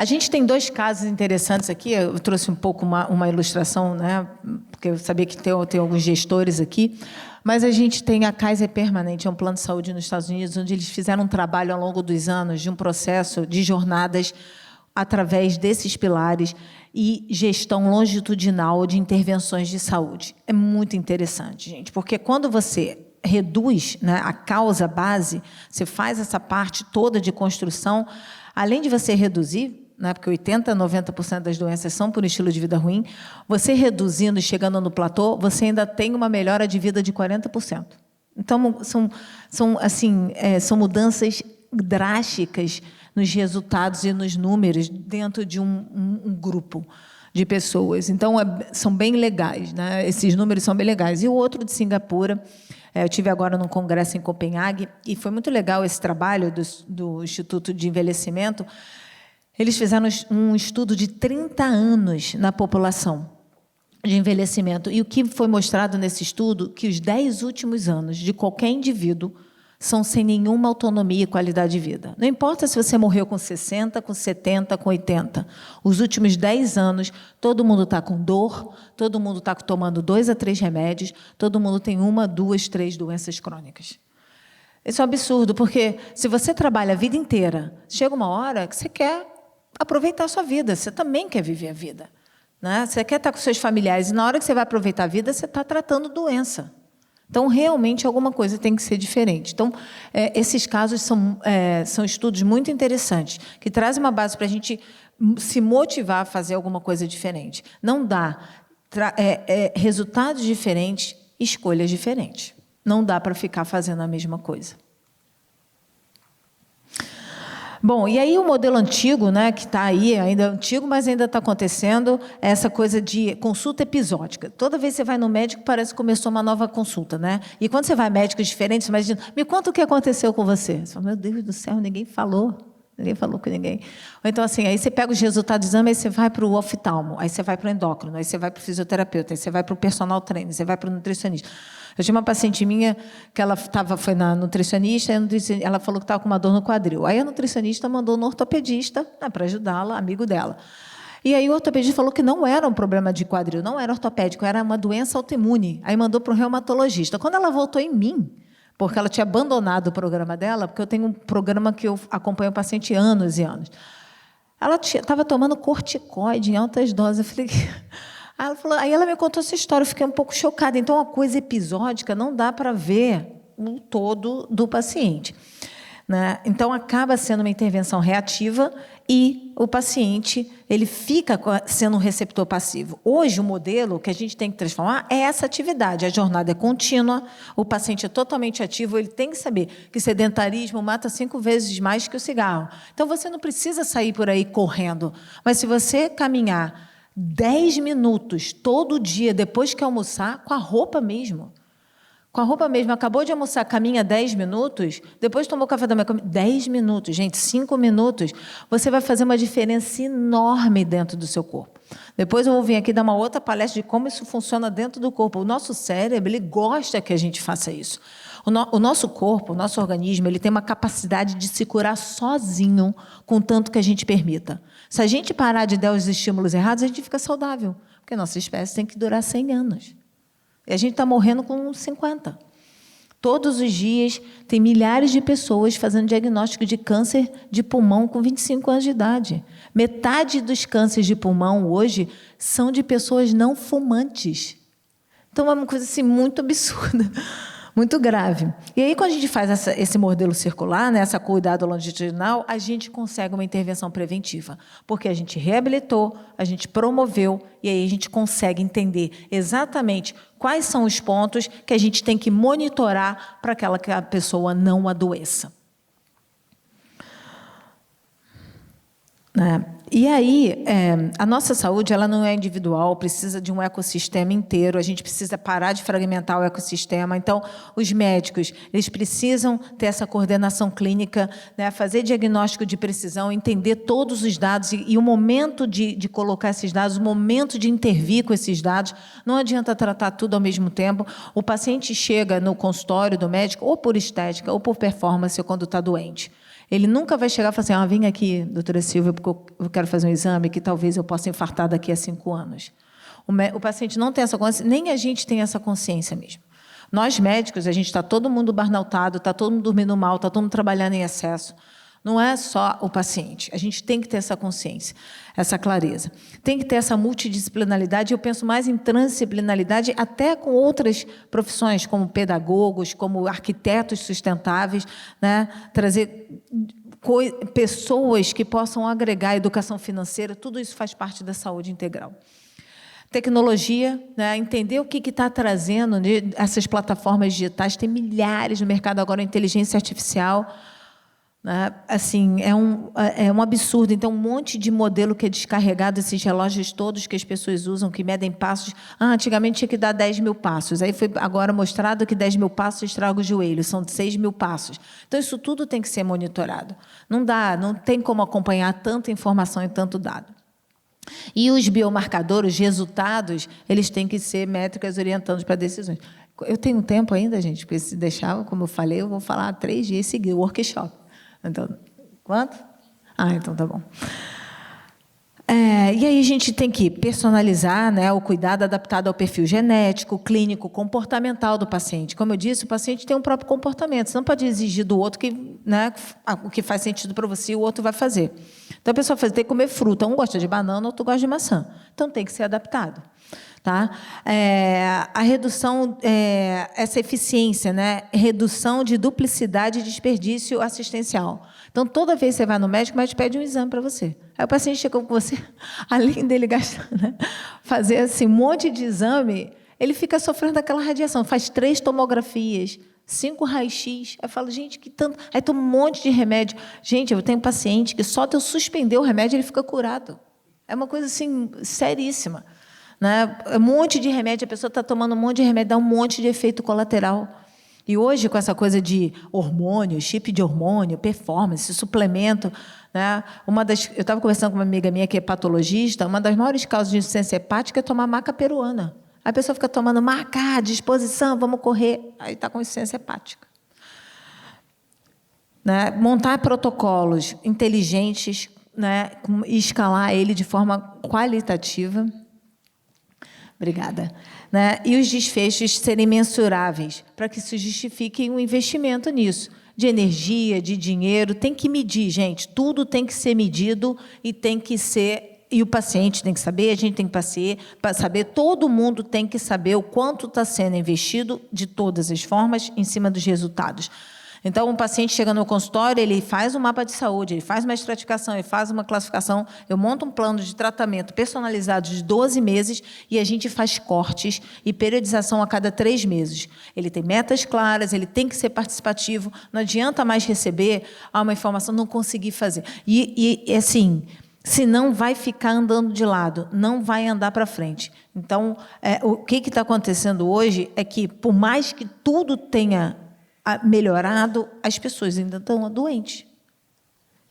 A gente tem 2 casos interessantes aqui. Eu trouxe um pouco uma ilustração, né? Porque eu sabia que tem alguns gestores aqui. Mas a gente tem a Kaiser Permanente, é um plano de saúde nos Estados Unidos, onde eles fizeram um trabalho ao longo dos anos de um processo de jornadas através desses pilares e gestão longitudinal de intervenções de saúde. É muito interessante, gente, porque quando você reduz, né, a causa base, você faz essa parte toda de construção, além de você reduzir, né, porque 80%, 90% das doenças são por estilo de vida ruim, você reduzindo e chegando no platô, você ainda tem uma melhora de vida de 40%. Então, são mudanças drásticas nos resultados e nos números dentro de um grupo de pessoas. Então, são bem legais, né? Esses números são bem legais. E o outro de Singapura, eu tive agora num congresso em Copenhague, e foi muito legal esse trabalho do Instituto de Envelhecimento. Eles fizeram um estudo de 30 anos na população de envelhecimento. E o que foi mostrado nesse estudo, que os 10 últimos anos de qualquer indivíduo são sem nenhuma autonomia e qualidade de vida. Não importa se você morreu com 60, com 70, com 80. Os últimos 10 anos, todo mundo está com dor, todo mundo está tomando 2 a 3 remédios, todo mundo tem 1, 2, 3 doenças crônicas. Isso é um absurdo, porque se você trabalha a vida inteira, chega uma hora que você quer aproveitar a sua vida, você também quer viver a vida, né? Você quer estar com seus familiares, e na hora que você vai aproveitar a vida, você está tratando doença. Então, realmente, alguma coisa tem que ser diferente. Então, esses casos são estudos muito interessantes, que trazem uma base para a gente se motivar a fazer alguma coisa diferente. Não dá resultados diferentes, escolhas diferentes. Não dá para ficar fazendo a mesma coisa. Bom, e aí o modelo antigo, né, que está aí, ainda é antigo, mas ainda está acontecendo, é essa coisa de consulta episódica. Toda vez que você vai no médico, parece que começou uma nova consulta, né? E quando você vai a médicos diferentes, você imagina, me conta o que aconteceu com você. Você fala, meu Deus do céu, ninguém falou com ninguém. Ou então, assim, aí você pega os resultados do exame, aí você vai para o oftalmo, aí você vai para o endócrino, aí você vai para o fisioterapeuta, aí você vai para o personal trainer, você vai para o nutricionista. Eu tinha uma paciente minha que ela foi na nutricionista, e ela falou que estava com uma dor no quadril. Aí a nutricionista mandou no ortopedista, né, para ajudá-la, amigo dela. E aí o ortopedista falou que não era um problema de quadril, não era ortopédico, era uma doença autoimune. Aí mandou para o reumatologista. Quando ela voltou em mim, porque ela tinha abandonado o programa dela, porque eu tenho um programa que eu acompanho o paciente anos e anos. Ela estava tomando corticoide em altas doses. Eu falei... Aí ela me contou essa história, eu fiquei um pouco chocada. Então, uma coisa episódica não dá para ver o todo do paciente, né? Então, acaba sendo uma intervenção reativa e o paciente ele fica sendo um receptor passivo. Hoje, o modelo que a gente tem que transformar é essa atividade. A jornada é contínua, o paciente é totalmente ativo, ele tem que saber que sedentarismo mata 5 vezes mais que o cigarro. Então, você não precisa sair por aí correndo, mas se você caminhar 10 minutos todo dia, depois que almoçar, com a roupa mesmo. Com a roupa mesmo. Acabou de almoçar, caminha 10 minutos, depois tomou café da manhã, 10 minutos, gente, 5 minutos. Você vai fazer uma diferença enorme dentro do seu corpo. Depois eu vou vir aqui dar uma outra palestra de como isso funciona dentro do corpo. O nosso cérebro, ele gosta que a gente faça isso. O nosso corpo, o nosso organismo, ele tem uma capacidade de se curar sozinho, com tanto que a gente permita. Se a gente parar de dar os estímulos errados, a gente fica saudável, porque a nossa espécie tem que durar 100 anos. E a gente está morrendo com 50. Todos os dias, tem milhares de pessoas fazendo diagnóstico de câncer de pulmão com 25 anos de idade. Metade dos cânceres de pulmão, hoje, são de pessoas não fumantes. Então, é uma coisa assim, muito absurda. Muito grave. E aí, quando a gente faz esse modelo circular, né, essa cuidado longitudinal, a gente consegue uma intervenção preventiva, porque a gente reabilitou, a gente promoveu, e aí a gente consegue entender exatamente quais são os pontos que a gente tem que monitorar para que a pessoa não adoeça. E aí, a nossa saúde ela não é individual, precisa de um ecossistema inteiro, a gente precisa parar de fragmentar o ecossistema. Então, os médicos eles precisam ter essa coordenação clínica, né, fazer diagnóstico de precisão, entender todos os dados e o momento de colocar esses dados, o momento de intervir com esses dados. Não adianta tratar tudo ao mesmo tempo. O paciente chega no consultório do médico ou por estética ou por performance ou quando está doente. Ele nunca vai chegar e falar assim, vem aqui, doutora Silvia, porque eu quero fazer um exame que talvez eu possa infartar daqui a 5 anos. O paciente não tem essa consciência, nem a gente tem essa consciência mesmo. Nós, médicos, a gente está todo mundo burnoutado, está todo mundo dormindo mal, está todo mundo trabalhando em excesso. Não é só o paciente. A gente tem que ter essa consciência, essa clareza. Tem que ter essa multidisciplinaridade. Eu penso mais em transdisciplinaridade até com outras profissões, como pedagogos, como arquitetos sustentáveis, né? Trazer pessoas que possam agregar educação financeira. Tudo isso faz parte da saúde integral. Tecnologia, né? Entender o que está trazendo, né? Essas plataformas digitais. Tem milhares no mercado agora, inteligência artificial. Né? Assim, é um absurdo. Então, um monte de modelo que é descarregado, esses relógios todos que as pessoas usam, que medem passos. Antigamente tinha que dar 10 mil passos. Aí foi agora mostrado que 10 mil passos estraga o joelho, são 6 mil passos. Então, isso tudo tem que ser monitorado. Não tem como acompanhar tanta informação e tanto dado. E os biomarcadores, os resultados, eles têm que ser métricas orientando para decisões. Eu tenho tempo ainda, gente, porque se deixar, como eu falei, eu vou falar 3 dias seguidos, workshop. Então, quanto? Então tá bom. E aí a gente tem que personalizar, né, o cuidado adaptado ao perfil genético, clínico, comportamental do paciente. Como eu disse, o paciente tem um próprio comportamento. Você não pode exigir do outro que, né, o que faz sentido para você, o outro vai fazer. Então, a pessoa tem que comer fruta. Um gosta de banana, outro gosta de maçã. Então, tem que ser adaptado. Tá? A redução, essa eficiência, né? Redução de duplicidade e desperdício assistencial. Então, toda vez que você vai no médico, o médico pede um exame para você. Aí o paciente chega com você, além dele gastar, né? Fazer assim, um monte de exame, ele fica sofrendo aquela radiação. Faz 3 tomografias, 5 raio-x. Aí eu falo, gente, que tanto... Aí toma um monte de remédio. Gente, eu tenho um paciente que só de eu suspender o remédio, ele fica curado. É uma coisa, assim, seríssima. Né? Um monte de remédio, a pessoa está tomando um monte de remédio, dá um monte de efeito colateral. E hoje, com essa coisa de hormônio, chip de hormônio, performance, suplemento, né? Eu estava conversando com uma amiga minha que é patologista, uma das maiores causas de insuficiência hepática é tomar maca peruana. A pessoa fica tomando maca, disposição, vamos correr, aí está com insuficiência hepática. Né? Montar protocolos inteligentes, né? E escalar ele de forma qualitativa. Obrigada. Né? E os desfechos serem mensuráveis, para que se justifique um investimento nisso. De energia, de dinheiro, tem que medir, gente. Tudo tem que ser medido e tem que ser... E o paciente tem que saber, a gente tem que saber, todo mundo tem que saber o quanto está sendo investido, de todas as formas, em cima dos resultados. Então, um paciente chega no consultório, ele faz um mapa de saúde, ele faz uma estratificação, ele faz uma classificação, eu monto um plano de tratamento personalizado de 12 meses e a gente faz cortes e periodização a cada 3 meses. Ele tem metas claras, ele tem que ser participativo, não adianta mais receber uma informação, não conseguir fazer. E assim, senão vai ficar andando de lado, não vai andar para frente. Então, o que está acontecendo hoje é que, por mais que tudo tenha melhorado, as pessoas ainda estão doentes.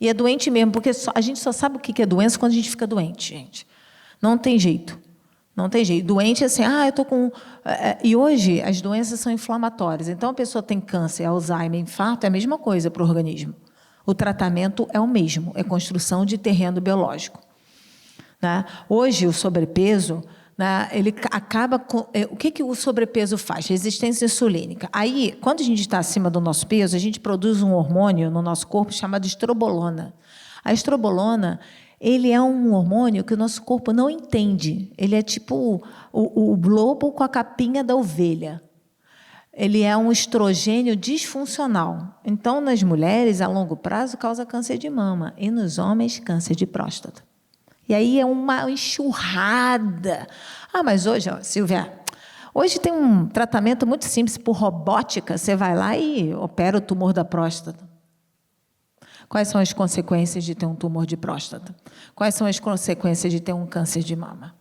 E é doente mesmo, porque a gente só sabe o que é doença quando a gente fica doente, gente. Não tem jeito. Não tem jeito. Doente é assim, eu estou com... E hoje as doenças são inflamatórias. Então, a pessoa tem câncer, Alzheimer, infarto, é a mesma coisa para o organismo. O tratamento é o mesmo, é construção de terreno biológico. Né? Hoje, o sobrepeso... Ele acaba com... O que o sobrepeso faz? Resistência insulínica. Aí, quando a gente está acima do nosso peso, a gente produz um hormônio no nosso corpo chamado estrobolona. A estrobolona, ele é um hormônio que o nosso corpo não entende. Ele é tipo o lobo com a capinha da ovelha. Ele é um estrogênio disfuncional. Então, nas mulheres, a longo prazo, causa câncer de mama. E nos homens, câncer de próstata. E aí é uma enxurrada. Mas hoje, Silvia, hoje tem um tratamento muito simples por robótica. Você vai lá e opera o tumor da próstata. Quais são as consequências de ter um tumor de próstata? Quais são as consequências de ter um câncer de mama?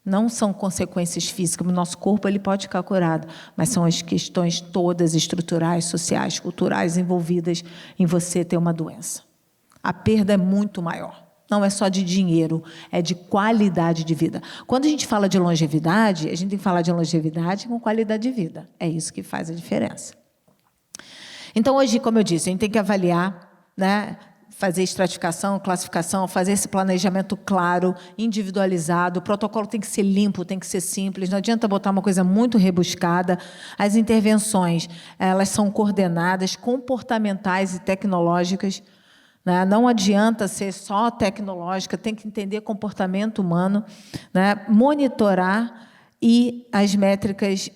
Não são consequências físicas. O nosso corpo ele pode ficar curado, mas são as questões todas estruturais, sociais, culturais envolvidas em você ter uma doença. A perda é muito maior. Não é só de dinheiro, é de qualidade de vida. Quando a gente fala de longevidade, a gente tem que falar de longevidade com qualidade de vida. É isso que faz a diferença. Então, hoje, como eu disse, a gente tem que avaliar, né, fazer estratificação, classificação, fazer esse planejamento claro, individualizado. O protocolo tem que ser limpo, tem que ser simples. Não adianta botar uma coisa muito rebuscada. As intervenções, elas são coordenadas, comportamentais e tecnológicas. Né? Não adianta ser só tecnológica, tem que entender comportamento humano, né? Monitorar e as métricas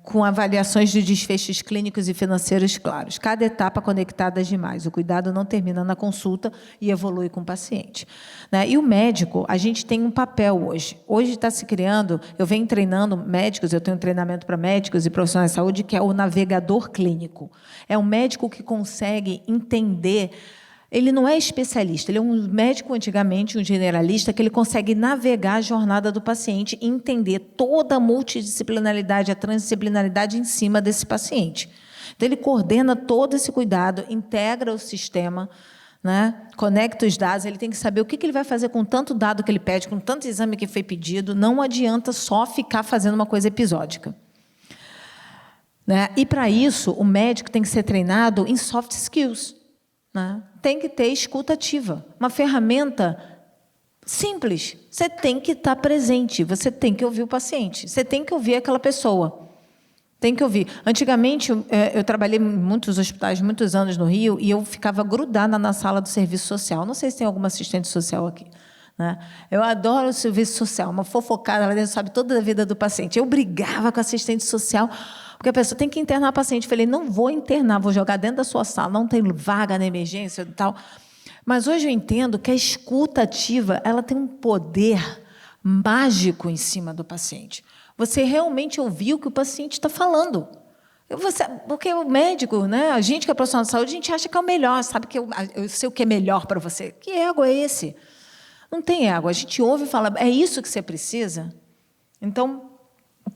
com avaliações de desfechos clínicos e financeiros claros. Cada etapa conectada às demais. O cuidado não termina na consulta e evolui com o paciente. Né? E o médico, a gente tem um papel hoje. Hoje está se criando, eu venho treinando médicos, eu tenho um treinamento para médicos e profissionais de saúde, que é o navegador clínico. É um médico que consegue entender. Ele não é especialista, ele é um médico antigamente, um generalista, que ele consegue navegar a jornada do paciente e entender toda a multidisciplinaridade, a transdisciplinaridade em cima desse paciente. Então, ele coordena todo esse cuidado, integra o sistema, né, conecta os dados, ele tem que saber o que ele vai fazer com tanto dado que ele pede, com tanto exame que foi pedido. Não adianta só ficar fazendo uma coisa episódica. Né? E, para isso, o médico tem que ser treinado em soft skills. Né? Tem que ter escuta ativa. Uma ferramenta simples. Você tem que estar presente, você tem que ouvir o paciente, você tem que ouvir aquela pessoa. Tem que ouvir. Antigamente, eu trabalhei em muitos hospitais, muitos anos no Rio, e eu ficava grudada na sala do serviço social. Não sei se tem alguma assistente social aqui. Né? Eu adoro o serviço social, uma fofocada, ela sabe toda a vida do paciente. Eu brigava com a assistente social, porque a pessoa tem que internar o paciente. Eu falei, não vou internar, vou jogar dentro da sua sala, não tem vaga na emergência e tal. Mas hoje eu entendo que a escuta ativa, ela tem um poder mágico em cima do paciente. Você realmente ouviu o que o paciente está falando. Porque o médico, né, a gente que é profissional de saúde, a gente acha que é o melhor, sabe que eu sei o que é melhor para você. Que ego é esse? Não tem ego. A gente ouve e fala, é isso que você precisa? Então,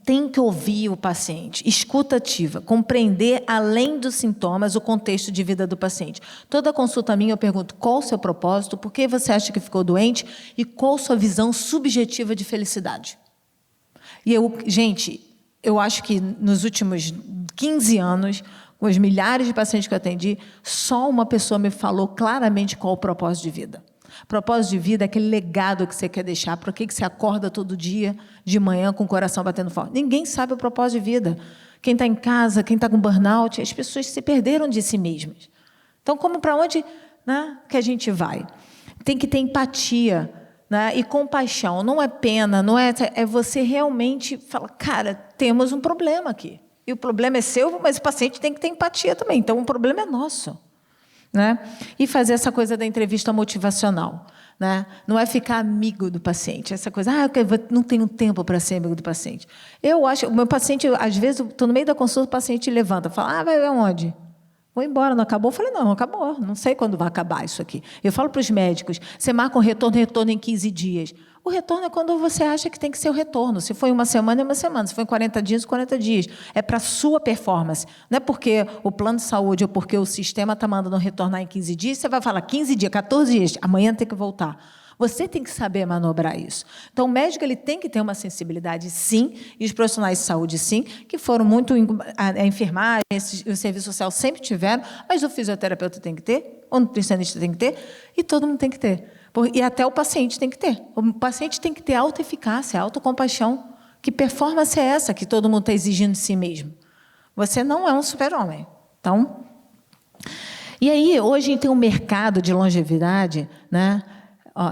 tem que ouvir o paciente, escuta ativa, compreender, além dos sintomas, o contexto de vida do paciente. Toda consulta minha eu pergunto, qual o seu propósito, por que você acha que ficou doente e qual a sua visão subjetiva de felicidade. E gente, eu acho que nos últimos 15 anos, com os milhares de pacientes que eu atendi, só uma pessoa me falou claramente qual o propósito de vida. Propósito de vida é aquele legado que você quer deixar, para que você acorda todo dia, de manhã, com o coração batendo forte. Ninguém sabe o propósito de vida. Quem está em casa, quem está com burnout, as pessoas se perderam de si mesmas. Então, para onde, né, que a gente vai? Tem que ter empatia, né, e compaixão. Não é pena, não é você realmente falar, cara, temos um problema aqui. E o problema é seu, mas o paciente tem que ter empatia também. Então, o problema é nosso. Né? E fazer essa coisa da entrevista motivacional. Né? Não é ficar amigo do paciente. Essa coisa, eu não tenho tempo para ser amigo do paciente. Eu acho, o meu paciente, às vezes, estou no meio da consulta, o paciente levanta, fala, vai aonde? Vou embora, não acabou? Eu falei, não acabou, não sei quando vai acabar isso aqui. Eu falo para os médicos, você marca um retorno em 15 dias. O retorno é quando você acha que tem que ser o retorno. Se foi uma semana, é uma semana. Se foi em 40 dias, 40 dias. É para a sua performance. Não é porque o plano de saúde ou porque o sistema está mandando retornar em 15 dias, você vai falar 15 dias, 14 dias, amanhã tem que voltar. Você tem que saber manobrar isso. Então, o médico ele tem que ter uma sensibilidade, sim, e os profissionais de saúde, sim, que foram muito... A enfermagem, o serviço social sempre tiveram, mas o fisioterapeuta tem que ter, o nutricionista tem que ter, e todo mundo tem que ter. E até o paciente tem que ter. O paciente tem que ter autoeficácia, autocompaixão. Que performance é essa que todo mundo está exigindo de si mesmo? Você não é um super-homem. Então, e aí, hoje a gente tem um mercado de longevidade, né?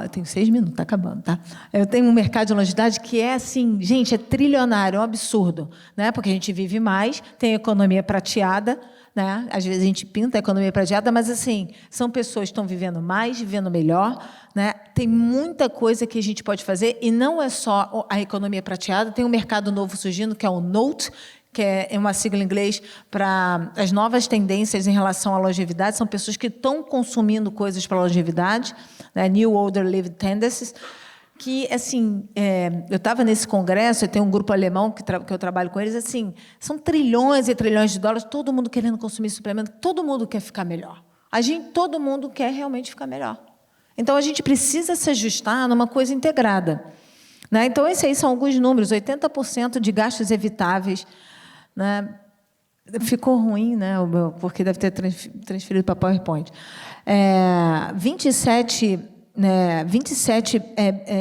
Eu tenho 6 minutos, está acabando, tá? Eu tenho um mercado de longevidade que é assim, gente, é trilionário, é um absurdo, né? Porque a gente vive mais, tem economia prateada, né? Às vezes a gente pinta a economia prateada, mas assim, são pessoas que estão vivendo mais, vivendo melhor, né? Tem muita coisa que a gente pode fazer, e não é só a economia prateada, tem um mercado novo surgindo, que é o NOTE, que é uma sigla em inglês para as novas tendências em relação à longevidade. São pessoas que estão consumindo coisas para a longevidade, né? New Older Living Tendencies, que, assim, eu estava nesse congresso, eu tenho um grupo alemão que eu trabalho com eles, assim, são trilhões e trilhões de dólares, todo mundo querendo consumir suplemento, todo mundo quer ficar melhor. Todo mundo quer realmente ficar melhor. Então, a gente precisa se ajustar numa coisa integrada. Né? Então, esses aí são alguns números, 80% de gastos evitáveis, né? Ficou ruim, né? Porque deve ter transferido para PowerPoint. 27, né, 27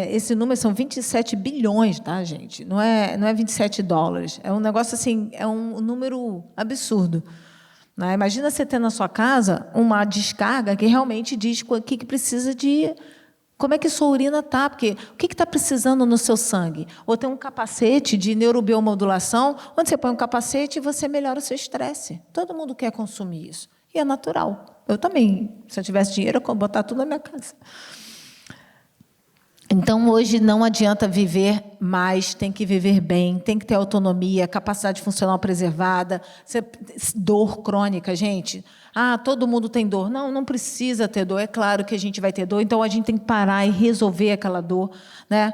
esse número são 27 bilhões, tá, gente? Não é 27 dólares. É um negócio assim, é um número absurdo. Né? Imagina você ter na sua casa uma descarga que realmente diz o que precisa de... Como é que sua urina está? Porque o que está precisando no seu sangue? Ou tem um capacete de neurobiomodulação, onde você põe um capacete e você melhora o seu estresse. Todo mundo quer consumir isso. E é natural. Eu também, se eu tivesse dinheiro, eu ia botar tudo na minha casa. Então, hoje não adianta viver mais, tem que viver bem, tem que ter autonomia, capacidade funcional preservada, dor crônica, gente. Todo mundo tem dor. Não, não precisa ter dor. É claro que a gente vai ter dor, então a gente tem que parar e resolver aquela dor, né?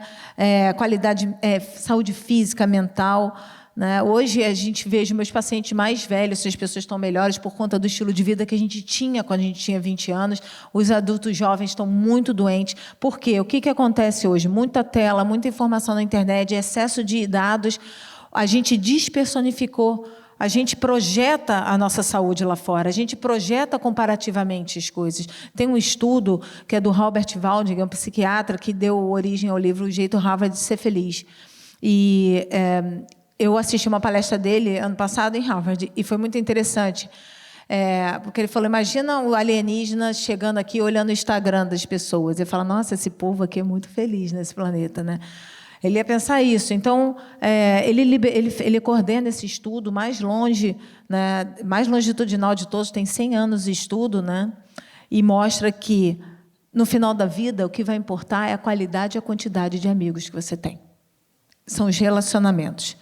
Qualidade, saúde física, mental. Né? Hoje, a gente vê os meus pacientes mais velhos, se as pessoas estão melhores por conta do estilo de vida que a gente tinha quando a gente tinha 20 anos. Os adultos jovens estão muito doentes. Por quê? O que acontece hoje? Muita tela, muita informação na internet, excesso de dados. A gente despersonificou, a gente projeta a nossa saúde lá fora, a gente projeta comparativamente as coisas. Tem um estudo que é do Robert Walding, um psiquiatra, que deu origem ao livro O Jeito Harvard de Ser Feliz. E... eu assisti uma palestra dele ano passado em Harvard e foi muito interessante, porque ele falou, imagina o alienígena chegando aqui olhando o Instagram das pessoas e fala, nossa, esse povo aqui é muito feliz nesse planeta, né? Ele ia pensar isso. Então, ele coordena esse estudo mais longe, né, mais longitudinal de todos, tem 100 anos de estudo, né, e mostra que, no final da vida, o que vai importar é a qualidade e a quantidade de amigos que você tem. São os relacionamentos.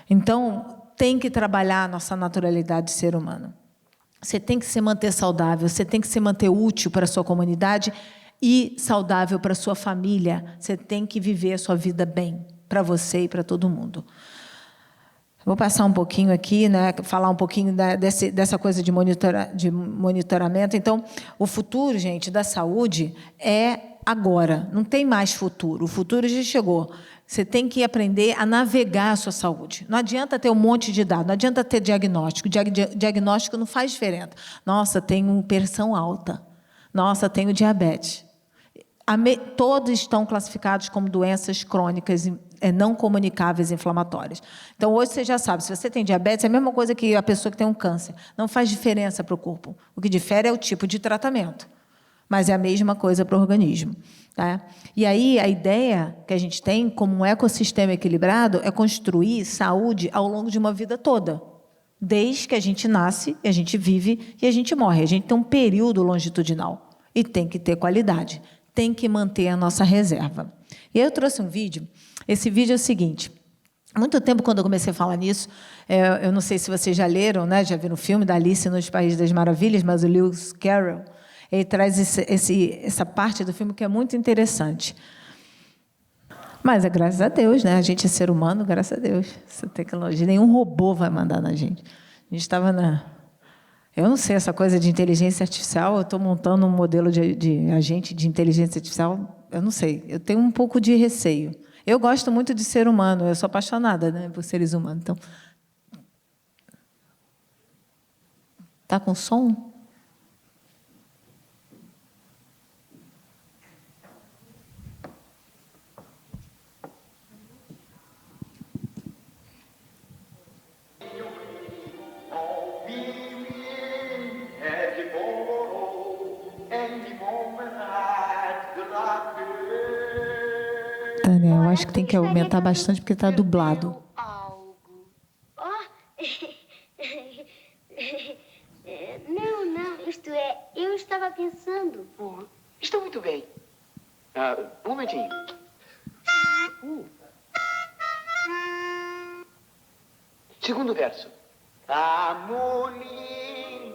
Então, tem que trabalhar a nossa naturalidade de ser humano. Você tem que se manter saudável, você tem que se manter útil para a sua comunidade e saudável para a sua família. Você tem que viver a sua vida bem, para você e para todo mundo. Vou passar um pouquinho aqui, né, falar um pouquinho dessa coisa de monitoramento. Então, o futuro, gente, da saúde é agora, não tem mais futuro. O futuro já chegou. Você tem que aprender a navegar a sua saúde. Não adianta ter um monte de dados, não adianta ter diagnóstico. Diagnóstico não faz diferença. Nossa, tenho pressão alta. Nossa, tenho diabetes. Todos estão classificados como doenças crônicas não comunicáveis inflamatórias. Então, hoje você já sabe, se você tem diabetes, é a mesma coisa que a pessoa que tem um câncer. Não faz diferença para o corpo. O que difere é o tipo de tratamento. Mas é a mesma coisa para o organismo. Tá? E aí, a ideia que a gente tem, como um ecossistema equilibrado, é construir saúde ao longo de uma vida toda. Desde que a gente nasce, a gente vive e a gente morre. A gente tem um período longitudinal. E tem que ter qualidade. Tem que manter a nossa reserva. E aí eu trouxe um vídeo. Esse vídeo é o seguinte. Há muito tempo, quando eu comecei a falar nisso, eu não sei se vocês já leram, né? Já viram o filme da Alice nos Países das Maravilhas, mas o Lewis Carroll, ele traz essa parte do filme que é muito interessante. Mas é graças a Deus, né? A gente é ser humano, graças a Deus. Essa tecnologia, nenhum robô vai mandar na gente. A gente estava na... Eu não sei, essa coisa de inteligência artificial, eu estou montando um modelo de agente de inteligência artificial, eu não sei, eu tenho um pouco de receio. Eu gosto muito de ser humano, eu sou apaixonada, né, por seres humanos. Então, tá com som? Tânia, eu acho que tem que aumentar bastante porque está dublado. Não, isto é, eu estava pensando. Estou muito bem. Um momentinho. Segundo verso.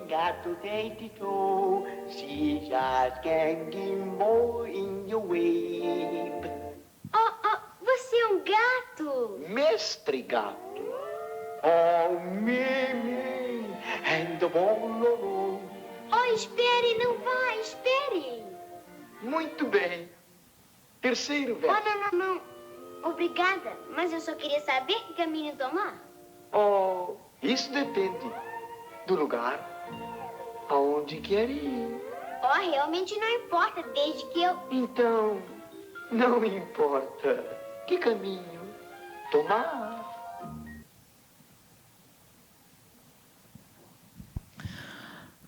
Gato dente toe, she just can't get more in your way. Você é um gato? Mestre gato. Oh, Mimi, and the bololo. Espere, não vá, espere. Muito bem. Terceiro verso. Não. Obrigada, mas eu só queria saber que caminho tomar. Isso depende. do lugar aonde quer ir. Oh, realmente não importa, desde que eu... Então, não importa que caminho tomar.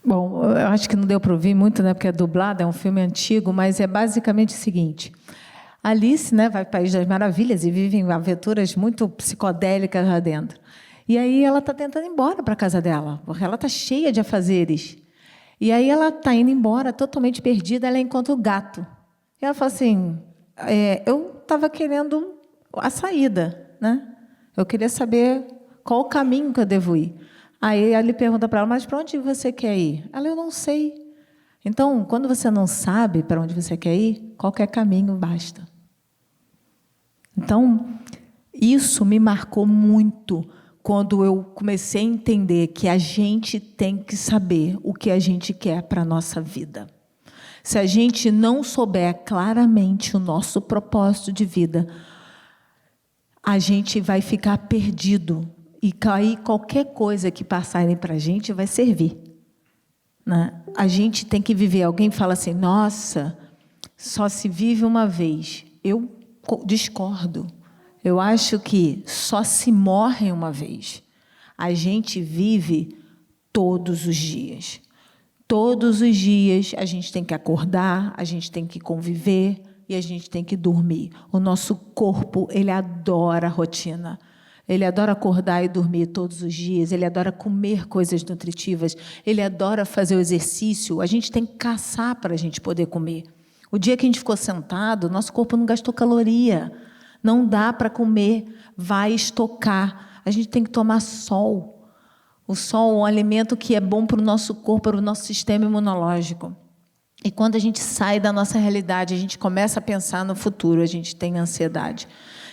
Bom, eu acho que não deu para ouvir muito, né, porque é dublado, é um filme antigo, mas é basicamente o seguinte. Alice, né, vai para o País das Maravilhas e vive em aventuras muito psicodélicas lá dentro. E aí ela está tentando ir embora para a casa dela, porque ela está cheia de afazeres. E aí ela está indo embora, totalmente perdida, ela encontra o gato. E ela fala assim, eu estava querendo a saída, né? Eu queria saber qual o caminho que eu devo ir. Aí ele pergunta para ela, mas para onde você quer ir? Ela, eu não sei. Então, quando você não sabe para onde você quer ir, qualquer caminho basta. Então, isso me marcou muito quando eu comecei a entender que a gente tem que saber o que a gente quer para a nossa vida. Se a gente não souber claramente o nosso propósito de vida, a gente vai ficar perdido. E cair qualquer coisa que passarem para a gente vai servir. Né? A gente tem que viver. Alguém fala assim, nossa, só se vive uma vez. Eu discordo. Eu acho que só se morre uma vez. A gente vive todos os dias. Todos os dias a gente tem que acordar, a gente tem que conviver e a gente tem que dormir. O nosso corpo, ele adora a rotina. Ele adora acordar e dormir todos os dias, ele adora comer coisas nutritivas, ele adora fazer o exercício. A gente tem que caçar para a gente poder comer. O dia que a gente ficou sentado, nosso corpo não gastou caloria. Não dá para comer, vai estocar. A gente tem que tomar sol. O sol é um alimento que é bom para o nosso corpo, para o nosso sistema imunológico. E quando a gente sai da nossa realidade, a gente começa a pensar no futuro, a gente tem ansiedade.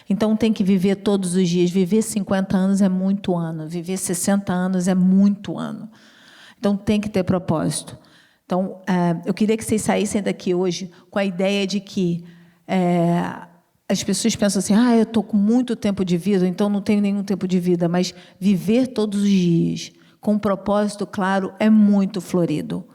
Então, tem que viver todos os dias. Viver 50 anos é muito ano. Viver 60 anos é muito ano. Então, tem que ter propósito. Então, eu queria que vocês saíssem daqui hoje com a ideia de que as pessoas pensam assim, eu estou com muito tempo de vida, então não tenho nenhum tempo de vida. Mas viver todos os dias com um propósito claro é muito florido.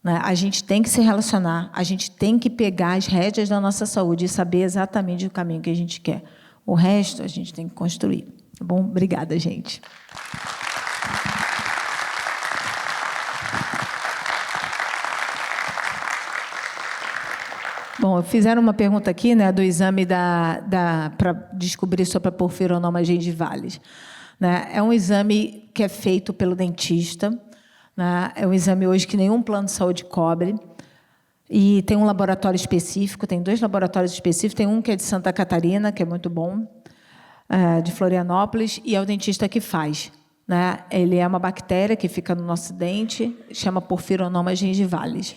Né? A gente tem que se relacionar, a gente tem que pegar as rédeas da nossa saúde e saber exatamente o caminho que a gente quer. O resto a gente tem que construir. Tá bom? Obrigada, gente. Bom, fizeram uma pergunta aqui, né, do exame para descobrir sobre a porfironoma gingivalis. Né? É um exame que é feito pelo dentista. Né? É um exame hoje que nenhum plano de saúde cobre. E tem um laboratório específico, tem 2 laboratórios específicos. Tem um que é de Santa Catarina, que é muito bom, de Florianópolis, e é o dentista que faz. Né? Ele é uma bactéria que fica no nosso dente, chama porfironoma gingivalis.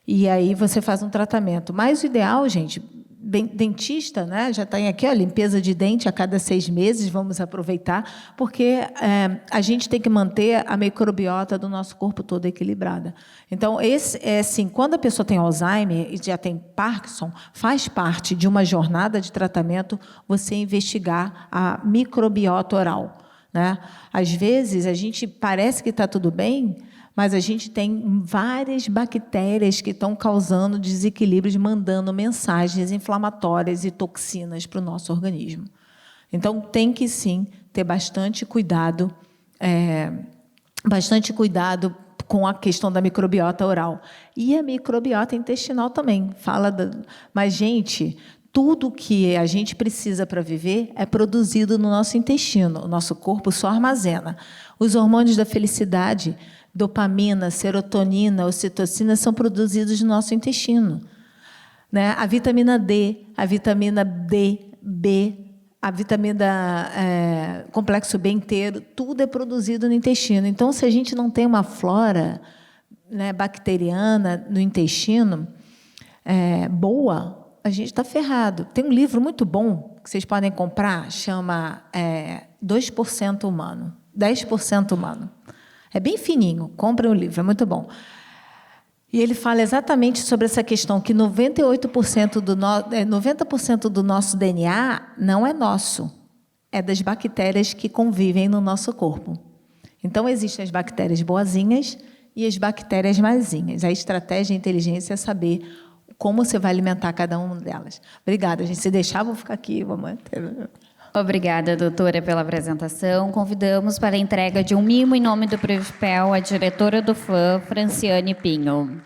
E aí você faz um tratamento. Mas o ideal, gente, dentista, né, já tem aqui a limpeza de dente a cada 6 meses, vamos aproveitar, porque a gente tem que manter a microbiota do nosso corpo toda equilibrada. Então, assim, quando a pessoa tem Alzheimer e já tem Parkinson, faz parte de uma jornada de tratamento você investigar a microbiota oral. Né? Às vezes, a gente parece que está tudo bem, mas a gente tem várias bactérias que estão causando desequilíbrios, mandando mensagens inflamatórias e toxinas para o nosso organismo. Então, tem que, sim, ter bastante cuidado com a questão da microbiota oral. E a microbiota intestinal também. Mas, gente, tudo que a gente precisa para viver é produzido no nosso intestino. O nosso corpo só armazena. Os hormônios da felicidade, dopamina, serotonina, ocitocina, são produzidos no nosso intestino. Né? A vitamina D, a vitamina D, B, a vitamina complexo B inteiro, tudo é produzido no intestino. Então, se a gente não tem uma flora, né, bacteriana no intestino boa, a gente está ferrado. Tem um livro muito bom que vocês podem comprar, chama 2% Humano, 10% Humano. É bem fininho, comprem o livro, é muito bom. E ele fala exatamente sobre essa questão, que 90% do nosso DNA não é nosso, é das bactérias que convivem no nosso corpo. Então, existem as bactérias boazinhas e as bactérias mazinhas. A estratégia e a inteligência é saber como você vai alimentar cada uma delas. Obrigada, gente. Se deixar, vou ficar aqui, vou manter. Obrigada, doutora, pela apresentação. Convidamos para a entrega de um mimo em nome do Previpel a diretora do FAM, Franciane Pinho.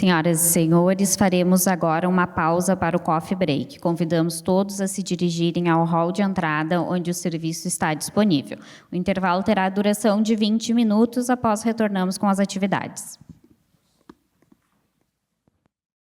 Senhoras e senhores, faremos agora uma pausa para o coffee break. Convidamos todos a se dirigirem ao hall de entrada, onde o serviço está disponível. O intervalo terá duração de 20 minutos, após retornamos com as atividades.